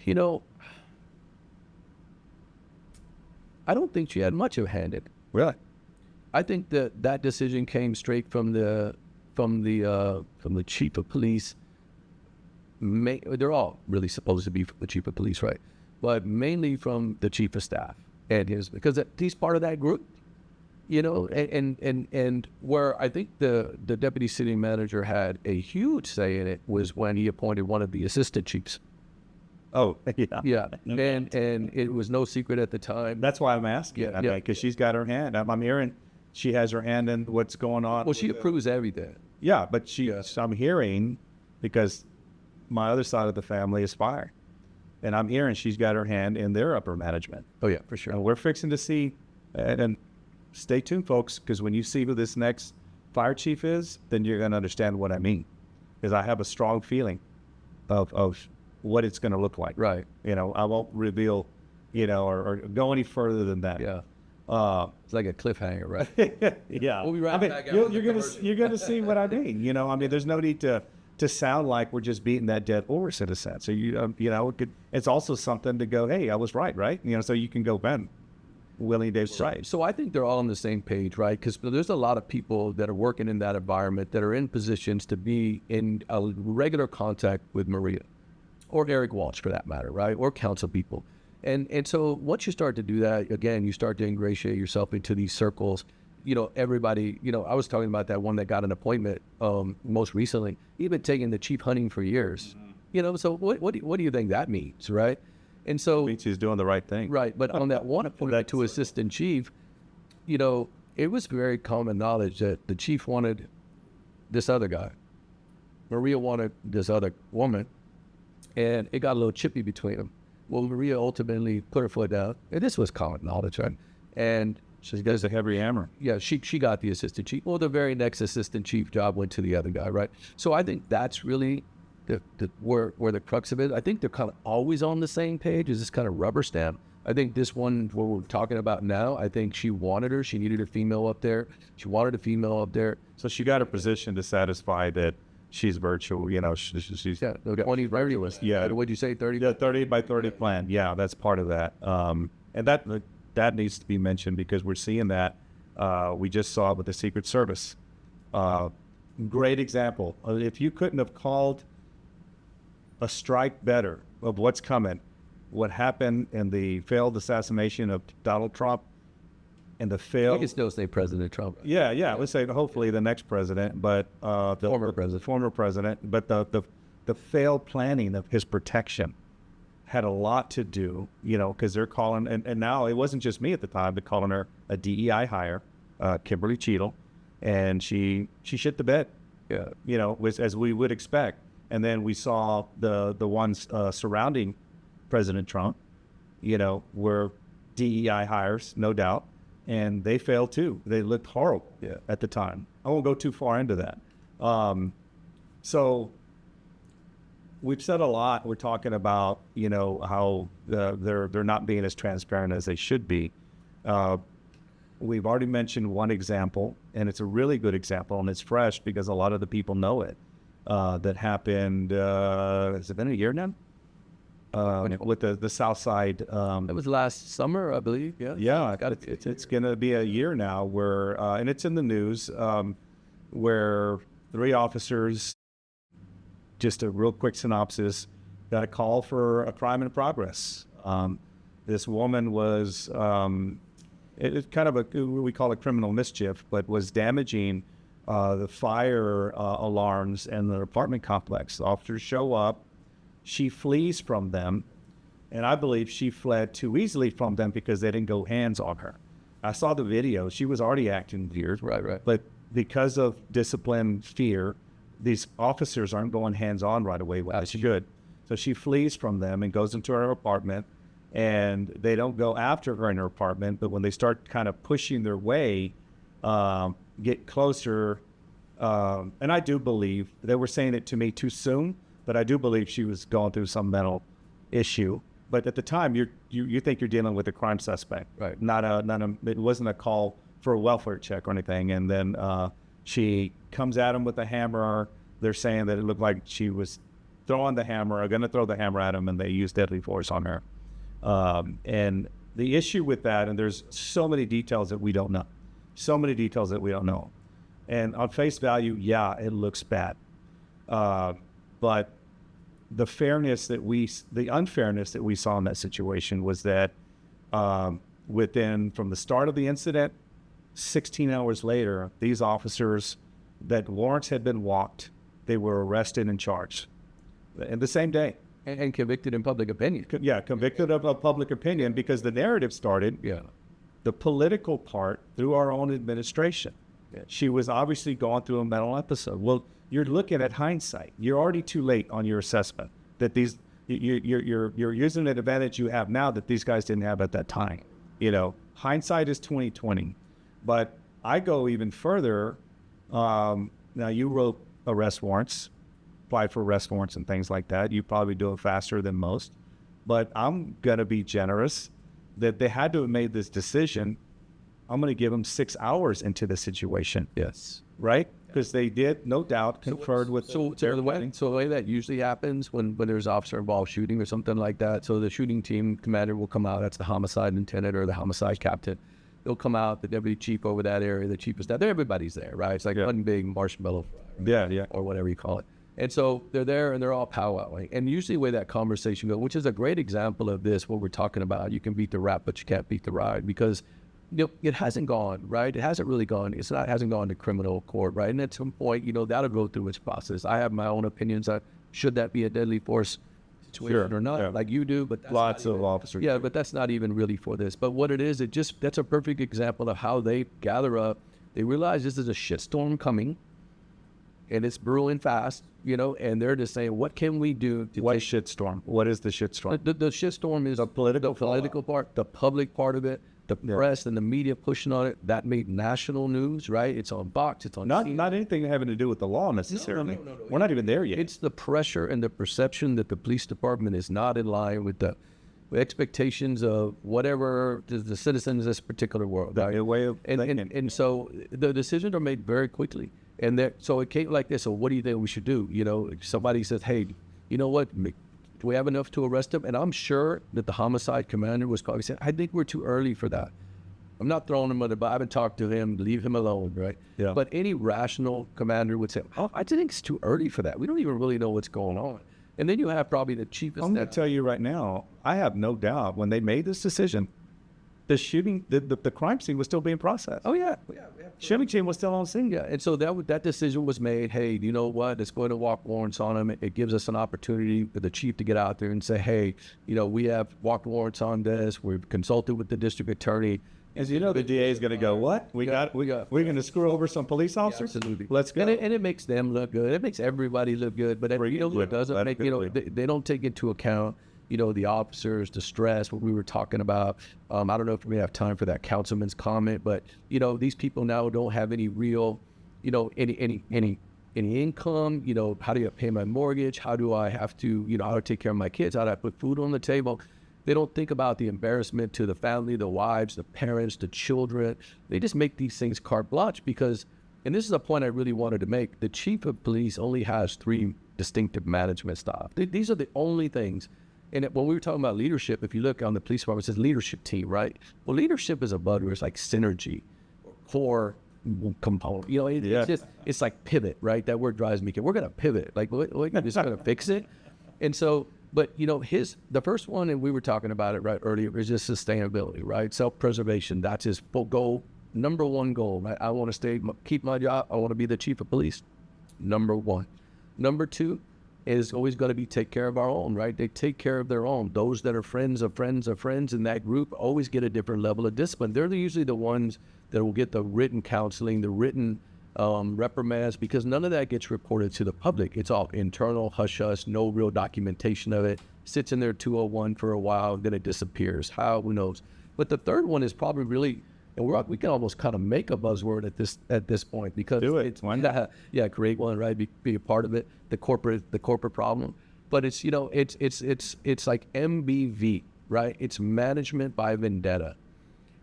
I don't think she had much of a hand in it. Really? I think that decision came straight from the chief of police. They're all really supposed to be from the chief of police, right? But mainly from the chief of staff. Because he's part of that group, and where I think the deputy city manager had a huge say in it was when he appointed one of the assistant chiefs. Oh, yeah. Yeah, and it was no secret at the time. That's why I'm asking. Because she's got her hand. I'm hearing she has her hand in what's going on. Well, she approves everything. Yeah, but I'm hearing, because my other side of the family is fire. And I'm hearing she's got her hand in their upper management. Oh, yeah, for sure. And we're fixing to see, and stay tuned, folks, because when you see who this next fire chief is, then you're going to understand what I mean. Because I have a strong feeling of what it's going to look like. Right. I won't reveal, or go any further than that. Yeah. It's like a cliffhanger, right? Yeah. We'll be right back. You're going to see what I mean. There's no need to sound like we're just beating that dead horse in a sense. So it's also something to go, hey, I was right? So you can go, Ben, Willie, Dave's right. So I think they're all on the same page, right? Because there's a lot of people that are working in that environment that are in positions to be in a regular contact with Maria, or Eric Walsh for that matter, right? Or council people. And so once you start to do that, again, you start to ingratiate yourself into these circles. Everybody, I was talking about that one that got an appointment most recently. He'd been taking the chief hunting for years. So what do you think that means, right? And so it means he's doing the right thing. Right, but on that one appointment to assistant chief, it was very common knowledge that the chief wanted this other guy. Maria wanted this other woman, and it got a little chippy between them. Well, Maria ultimately put her foot down, and this was common knowledge, right? And she does a heavy hammer. Yeah, she got the assistant chief. Well, the very next assistant chief job went to the other guy, right? So I think that's really where the crux of it. I think they're kind of always on the same page. Is this kind of rubber stamp? I think this one, what we're talking about now, I think she wanted her. She needed a female up there. She wanted a female up there. So she got a position to satisfy that she's virtual. She's Yeah, the 20 30 was. Yeah. What'd you say? 30. the 30 by 30 plan. Yeah, that's part of that. And that needs to be mentioned because we're seeing that. We just saw it with the Secret Service. Great example. If you couldn't have called a strike better of what's coming, what happened in the failed assassination of Donald Trump and the I failed... can still say President Trump. Yeah, let's say hopefully the next president, but the former president, but the failed planning of his protection had a lot to do, because they're calling, and now it wasn't just me at the time, but calling her a DEI hire, Kimberly Cheadle, and she shit the bed, as we would expect. And then we saw the ones surrounding President Trump, were DEI hires, no doubt. And they failed too. They looked horrible at the time. I won't go too far into that. So we've said a lot. We're talking about, how they're not being as transparent as they should be. We've already mentioned one example, and it's a really good example, and it's fresh because a lot of the people know it. That happened, has it been a year now? With the South Side. That was last summer, I believe. Yeah. Yeah, it's going to be a year now where, and it's in the news, where 3 officers, just a real quick synopsis, got a call for a crime in progress. This woman was, it's kind of we call it criminal mischief, but was damaging the fire alarms in the apartment complex. The officers show up. She flees from them, and I believe she fled too easily from them because they didn't go hands on her. I saw the video. She was already acting weird. Right. But because of discipline, fear, these officers aren't going hands-on right away. Well, she should. So she flees from them and goes into her apartment, and they don't go after her in her apartment, but when they start kind of pushing their way, get closer, and I do believe, they were saying it to me too soon, but I do believe she was going through some mental issue. But at the time, you think you're dealing with a crime suspect, right? It wasn't a call for a welfare check or anything. And then she comes at him with a hammer. They're saying that it looked like she was throwing the hammer, going to throw the hammer at him, and they used deadly force on her. And the issue with that, and there's so many details that we don't know, And on face value, yeah, it looks bad. But the unfairness that we saw in that situation was that from the start of the incident, 16 hours later, these officers, that warrants had been walked, they were arrested and charged in the same day. And convicted in public opinion. Convicted of public opinion because the narrative started, the political part, through our own administration. Yeah. She was obviously going through a mental episode. Well, you're looking at hindsight. You're already too late on your assessment that you're using an advantage you have now that these guys didn't have at that time. Hindsight is 20/20. But I go even further. Now you wrote arrest warrants, applied for arrest warrants and things like that. You probably do it faster than most. But I'm gonna be generous that they had to have made this decision. I'm gonna give them 6 hours into the situation. Yes. Right? Because they did, no doubt, conferred with the way that usually happens when there's officer-involved shooting or something like that. So the shooting team commander will come out. That's the homicide lieutenant or the homicide captain. They'll come out. The deputy chief over that area, the chief of staff. Everybody's there, right? It's like one big marshmallow fry, or whatever you call it. And so they're there and they're all powwowing. And usually the way that conversation goes, which is a great example of this, what we're talking about, you can beat the rap, but you can't beat the ride, because it hasn't gone, right? It hasn't really gone. It hasn't gone to criminal court, right? And at some point, that'll go through its process. I have my own opinions on should that be a deadly force situation or not, like you do, but that's lots of officers. Yeah, but that's not even really for this. But what it is, that's a perfect example of how they gather up. They realize this is a shitstorm coming, and it's brewing fast, and they're just saying, what can we do to What shitstorm? What is the shitstorm? The shitstorm is the political part, the public part of it, the press and the media pushing on it. That made national news, right? It's on Fox, it's on not anything having to do with the law necessarily. No. We're not even there yet. It's the pressure and the perception that the police department is not in line with the expectations of whatever the citizens of this particular world. The way of thinking. And so the decisions are made very quickly. And so it came like this. So what do you think we should do? You know, somebody says, hey, you know what? Do we have enough to arrest him? And I'm sure that the homicide commander was calling. He said, I think we're too early for that. I'm not throwing him under the bus. I haven't talked to him. Leave him alone, right? Yeah. But any rational commander would say, oh, I think it's too early for that. We don't even really know what's going on. And then you have probably the chiefest. I'm going to tell you right now, I have no doubt when they made this decision, the shooting, the crime scene was still being processed. Oh, yeah. Shooting team was still on scene. Yeah, and so that decision was made. Hey, you know what? Let's go ahead and walk warrants on him. It gives us an opportunity for the chief to get out there and say, hey, you know, we have walk warrants on this. We've consulted with the district attorney. As you know, the DA is going to go, what? We're going to screw over some police officers? Absolutely. Let's go. And it makes them look good. It makes everybody look good. But you know, it doesn't make, you know, they don't take into account, you know, the officers, the stress, what we were talking about. I don't know if we have time for that councilman's comment, but, you know, these people now don't have any real, you know, any income. You know, how do you pay my mortgage? How do I have to, you know, how do I take care of my kids? How do I put food on the table? They don't think about the embarrassment to the family, the wives, the parents, the children. They just make these things carte blanche because, and this is a point I really wanted to make, the chief of police only has 3 distinctive management style. These are the only things. And when we were talking about leadership, if you look on the police department, it says leadership team, right? Well, leadership is a buzzword. It's like synergy, core component. You know, it's like pivot, right? That word drives me. We're going to pivot. Like, we're just going to fix it. And so, but, you know, the first one, and we were talking about it right earlier, is just sustainability, right? Self-preservation. That's his full goal, number one goal, right? I want to keep my job. I want to be the chief of police, number one. Number 2 is always going to be take care of our own, right? They take care of their own. Those that are friends of friends of friends in that group always get a different level of discipline. They're usually the ones that will get the written counseling, the written reprimands, because none of that gets reported to the public. It's all internal, hush-hush, no real documentation of it. Sits in there 201 for a while, then it disappears. How? Who knows? But the third one is probably really, and we can almost kind of make a buzzword at this point because it's why not? Yeah, create one, right? Be a part of it. The corporate problem, but it's, you know, it's like MBV, right? It's management by vendetta.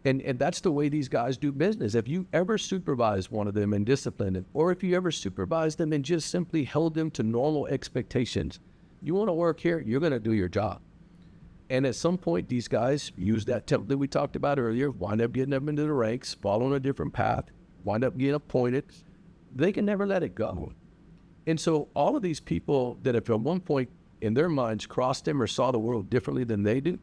And that's the way these guys do business. If you ever supervise one of them and disciplined them, or if you ever supervise them and just simply held them to normal expectations, you want to work here, you're going to do your job. And at some point, these guys use that template we talked about earlier, wind up getting up into the ranks, following a different path, wind up getting appointed. They can never let it go. And so all of these people that if at one point in their minds crossed them or saw the world differently than they do,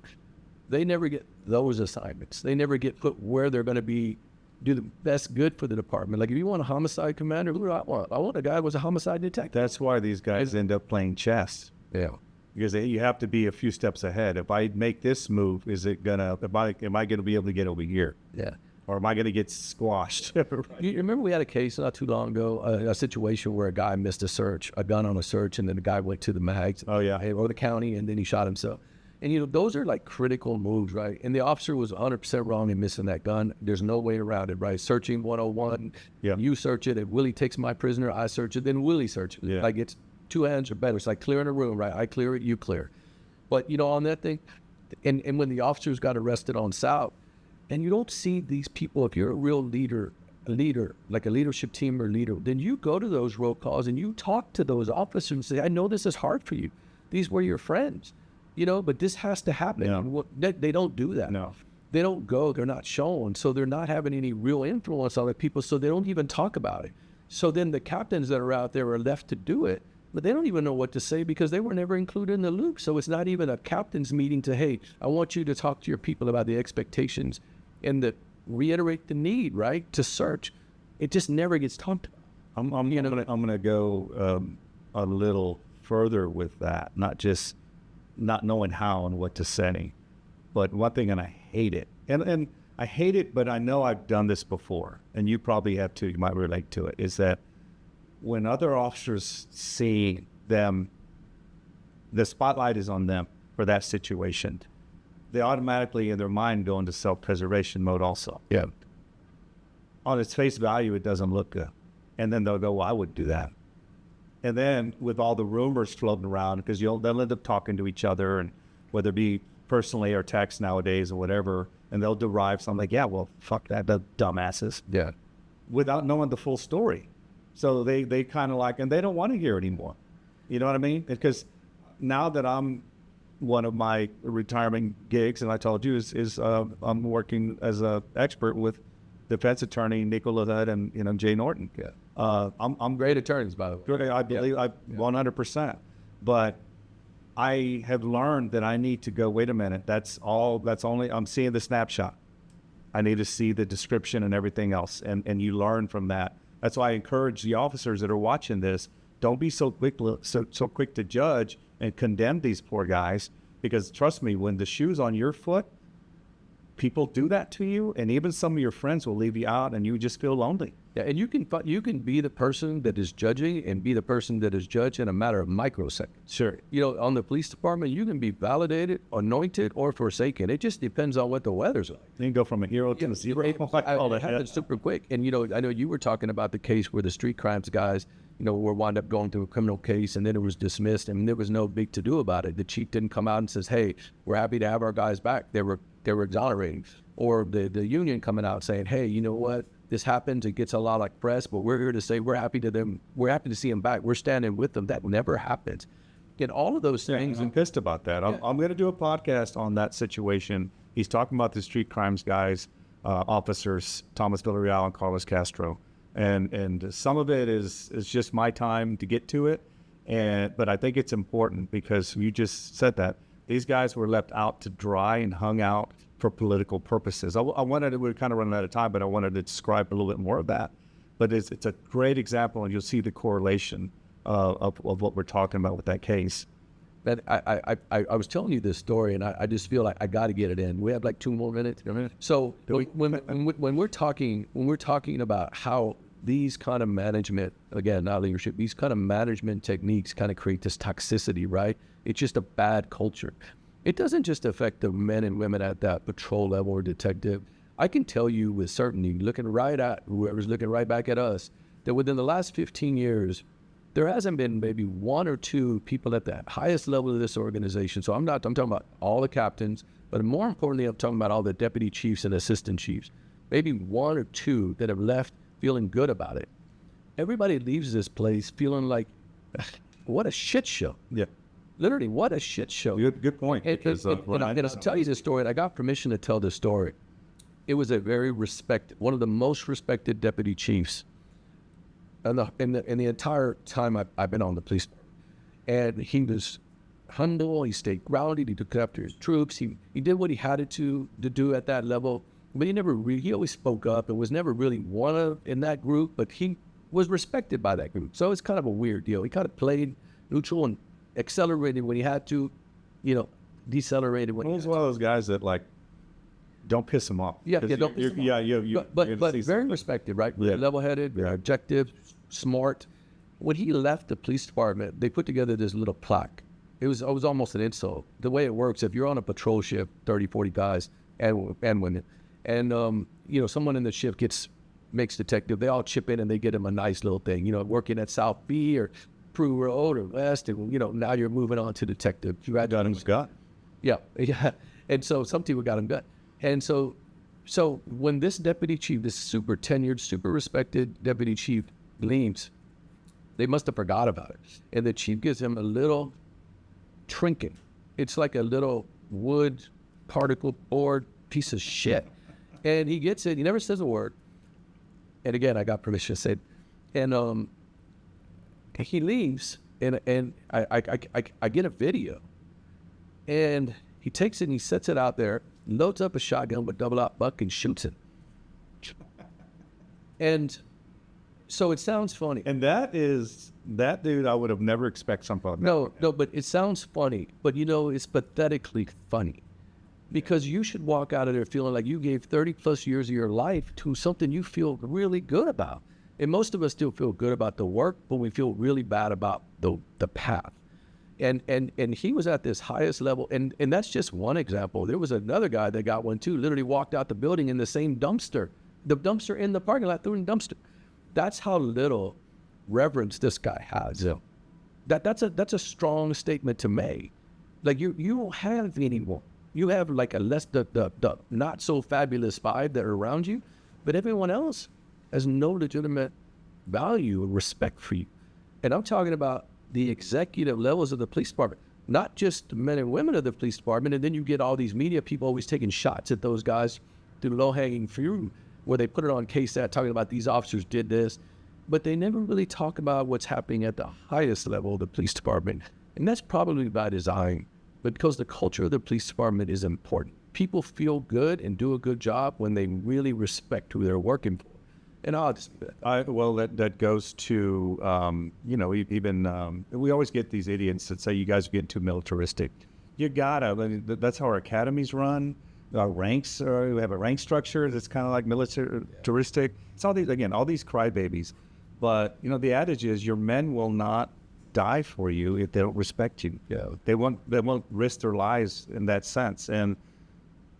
they never get those assignments. They never get put where they're going to do the best good for the department. Like if you want a homicide commander, who do I want? I want a guy who was a homicide detective. That's why these guys end up playing chess. Yeah. Because you have to be a few steps ahead. If I make this move, am I going to be able to get over here? Yeah. Or am I going to get squashed? You remember we had a case not too long ago, a situation where a guy missed a gun on a search, and then the guy went to the mags. Oh, yeah. Or the county, and then he shot himself. And, you know, those are like critical moves, right? And the officer was 100% wrong in missing that gun. There's no way around it, right? Searching 101, yeah. You search it. If Willie takes my prisoner, I search it, then Willie searches it. Yeah. Like it's 2 hands are better. It's like clearing a room, right? I clear it, you clear. But, you know, on that thing, and when the officers got arrested on South, and you don't see these people, if you're a real leader, like a leadership team or leader, then you go to those roll calls and you talk to those officers and say, I know this is hard for you. These were your friends. You know, but this has to happen. Yeah. They don't do that. No. They don't go. They're not shown. So they're not having any real influence on the people. So they don't even talk about it. So then the captains that are out there are left to do it, but they don't even know what to say because they were never included in the loop. So it's not even a captain's meeting to, hey, I want you to talk to your people about the expectations and reiterate the need, right, to search. It just never gets talked about. I'm going to go a little further with that, not just not knowing how and what to say. But one thing, and I hate it, and I hate it, but I know I've done this before, and you probably have too, you might relate to it, is that when other officers see them, the spotlight is on them for that situation, they automatically in their mind go into self-preservation mode also. Yeah. On its face value, it doesn't look good. And then they'll go, well, I would do that. And then with all the rumors floating around, because they'll end up talking to each other, and whether it be personally or text nowadays or whatever, and they'll derive something like, yeah, well, fuck that, the dumbasses. Yeah. Without knowing the full story. So they kind of like, and they don't want to hear anymore. You know what I mean? Because now that I'm one of my retirement gigs, and I told you, is I'm working as an expert with defense attorney Nicola Hudd and Jay Norton. Yeah. I'm Great attorneys, by the way. I believe 100%. But I have learned that I need to go, wait a minute, I'm seeing the snapshot. I need to see the description and everything else. And you learn from that. That's why I encourage the officers that are watching this, don't be so quick to judge and condemn these poor guys, because trust me, when the shoe's on your foot, people do that to you, and even some of your friends will leave you out, and you just feel lonely. Yeah, and you can be the person that is judging and be the person that is judged in a matter of microseconds. Sure. On the police department, you can be validated, anointed, or forsaken. It just depends on what the weather's like. You can go from a hero to a zero. It happens super quick. And, I know you were talking about the case where the street crimes guys, were wound up going through a criminal case, and then it was dismissed, and there was no big to-do about it. The chief didn't come out and says, hey, we're happy to have our guys back. They were exonerating. Or the union coming out saying, hey, you know what? This happens. It gets a lot of press, but we're here to say we're happy to see them back. We're standing with them. That never happens. And all of those things. I'm pissed about that. Yeah. I'm going to do a podcast on that situation. He's talking about the street crimes guys, officers, Thomas Villarreal and Carlos Castro. And some of it is just my time to get to it. But I think it's important because you just said that. These guys were left out to dry and hung out for political purposes. We're kind of running out of time, but I wanted to describe a little bit more of that. But it's a great example, and you'll see the correlation of what we're talking about with that case. But I was telling you this story, and I just feel like I got to get it in. We have like 2 more minutes. So when we're talking about how these kind of management, again, not leadership, these kind of management techniques kind of create this toxicity, right? It's just a bad culture. It doesn't just affect the men and women at that patrol level or detective. I can tell you with certainty, looking right at whoever's looking right back at us, that within the last 15 years, there hasn't been maybe 1 or 2 people at the highest level of this organization. So I'm talking about all the captains, but more importantly, I'm talking about all the deputy chiefs and assistant chiefs. Maybe 1 or 2 that have left feeling good about it. Everybody leaves this place feeling like, what a shit show. Yeah. Literally, what a shit show. Good point. And I'll tell you this story, and I got permission to tell this story. It was a very one of the most respected deputy chiefs in the entire time I've been on the police department. And he was humble, he stayed grounded, he took after his troops, he did what he had to do at that level, but he always spoke up and was never really one of in that group, but he was respected by that group. So it's kind of a weird deal. He kind of played neutral and accelerated when he had to, decelerated when he had to. One of those guys that don't piss him off. Don't piss him off. But very respected, right? Yeah. Level-headed, very objective, smart. When he left the police department, they put together this little plaque. It was almost an insult. The way it works, if you're on a patrol shift, 30, 40 guys and women, and someone in the shift makes detective, they all chip in and they get him a nice little thing. Working at South B or Prue Road or West, and now you're moving on to detective. Got him gun. Yeah. And so some people got him gun. And so when this deputy chief, this super tenured, super respected deputy chief leaves, they must have forgot about it. And the chief gives him a little trinket. It's like a little wood particle board piece of shit. And he gets it. He never says a word. And again, I got permission to say it. And he leaves, and I get a video. And he takes it and he sets it out there, loads up a shotgun with double-out buck and shoots it. And so it sounds funny. And that dude, I would have never expected something like that. No, but it sounds funny. But, it's pathetically funny. Because you should walk out of there feeling like you gave 30-plus years of your life to something you feel really good about. And most of us still feel good about the work, but we feel really bad about the path. And he was at this highest level, and that's just one example. There was another guy that got one too, literally walked out the building in the same dumpster. The dumpster in the parking lot, threw in the dumpster. That's how little reverence this guy has. Yeah. That's a strong statement to make. Like you don't have anyone. You have like the not so fabulous 5 that are around you, but everyone else has no legitimate value and respect for you. And I'm talking about the executive levels of the police department, not just the men and women of the police department. And then you get all these media people always taking shots at those guys through low-hanging fruit, where they put it on KSAT talking about these officers did this, but they never really talk about what's happening at the highest level of the police department. And that's probably by design, but because the culture of the police department is important. People feel good and do a good job when they really respect who they're working for. And I'll just... that goes to, even we always get these idiots that say you guys are getting too militaristic. You gotta, that's how our academies run. Our ranks, we have a rank structure that's kind of like militaristic. It's all these crybabies. But, the adage is your men will not die for you if they don't respect you. Yeah. They won't risk their lives in that sense. And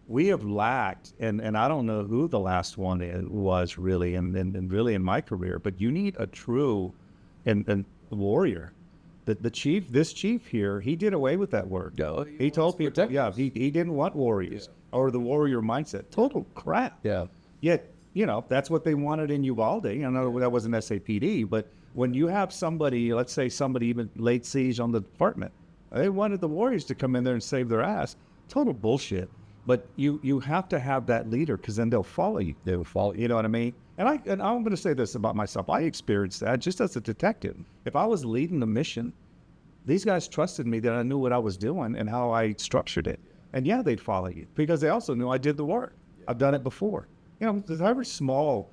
we have lacked, and I don't know who the last one was really, and really in my career, but you need a true and warrior. This chief here, he did away with that word. No, he told people, he didn't want warriors or the warrior mindset. Total crap. Yeah. Yet, that's what they wanted in Uvalde. I know that wasn't SAPD, but when you have somebody, let's say somebody even laid siege on the department, they wanted the warriors to come in there and save their ass. Total bullshit. But you have to have that leader, because then they'll follow you. They will follow you. You know what I mean? And I'm going to say this about myself. I experienced that just as a detective. If I was leading the mission, these guys trusted me that I knew what I was doing and how I structured it. And they'd follow you because they also knew I did the work. I've done it before. However small,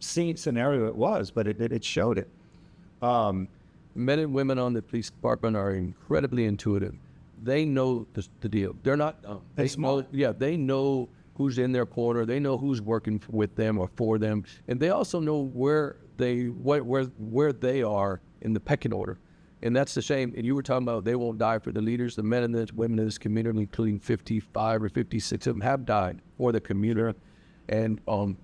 scenario it was, but it showed it. Men and women on the police department are incredibly intuitive. They know the deal. They're not dumb. They know who's in their corner. They know who's working with them or for them, and they also know where they are in the pecking order. And that's the shame. And you were talking about they won't die for the leaders. The men and the women in this community, including 55 or 56 of them, have died for the community. And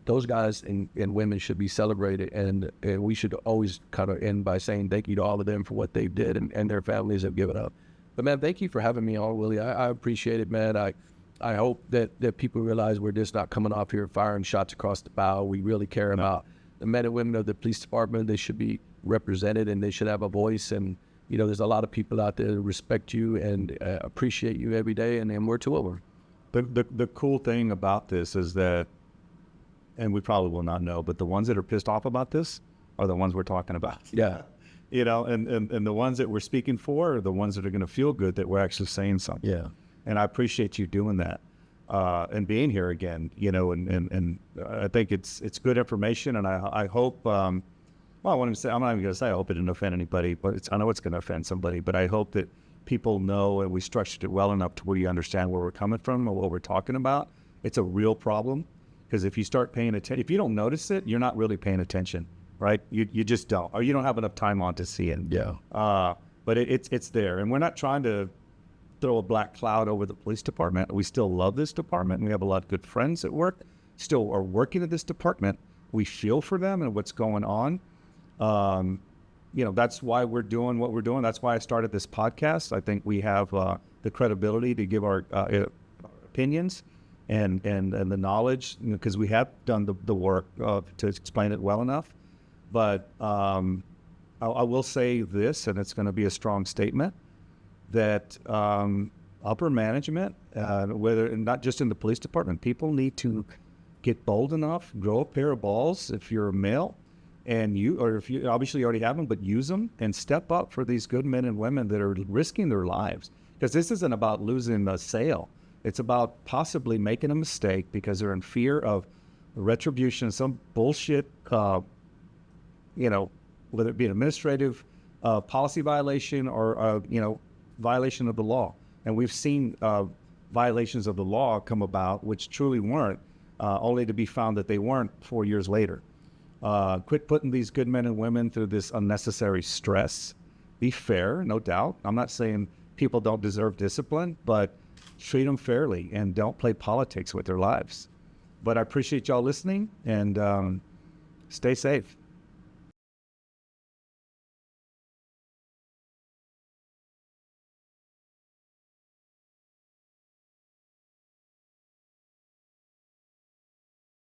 those guys and women should be celebrated. And we should always kind of end by saying thank you to all of them for what they did and their families have given up. But, man, thank you for having me on, Willie. I appreciate it, man. I hope that people realize we're just not coming off here firing shots across the bow. We really care about the men and women of the police department. They should be represented and they should have a voice. And, there's a lot of people out there that respect you and appreciate you every day, and we're two of them. The cool thing about this is that, and we probably will not know, but the ones that are pissed off about this are the ones we're talking about. Yeah. And the ones that we're speaking for are the ones that are going to feel good that we're actually saying something. Yeah. And I appreciate you doing that and being here again, and I think it's good information. And I hope, I'm not even going to say I hope it didn't offend anybody, but I know it's going to offend somebody, but I hope that people know and we structured it well enough to where you understand where we're coming from or what we're talking about. It's a real problem, because if you start paying attention, if you don't notice it, you're not really paying attention. Right? You just don't, or you don't have enough time on to see it. Yeah. But it's there, and we're not trying to throw a black cloud over the police department. We still love this department. We have a lot of good friends at work, still are working at this department. We feel for them and what's going on. That's why we're doing what we're doing. That's why I started this podcast. I think we have the credibility to give our opinions and the knowledge, because we have done the work to explain it well enough. But I will say this, and it's going to be a strong statement, that upper management, not just in the police department, people need to get bold enough, grow a pair of balls if you're a male, or if you obviously already have them, but use them and step up for these good men and women that are risking their lives. Because this isn't about losing a sale. It's about possibly making a mistake because they're in fear of retribution, some bullshit, whether it be an administrative policy violation or, violation of the law. And we've seen violations of the law come about which truly weren't, only to be found that they weren't 4 years later. Quit putting these good men and women through this unnecessary stress. Be fair, no doubt. I'm not saying people don't deserve discipline, but treat them fairly and don't play politics with their lives. But I appreciate y'all listening, and stay safe.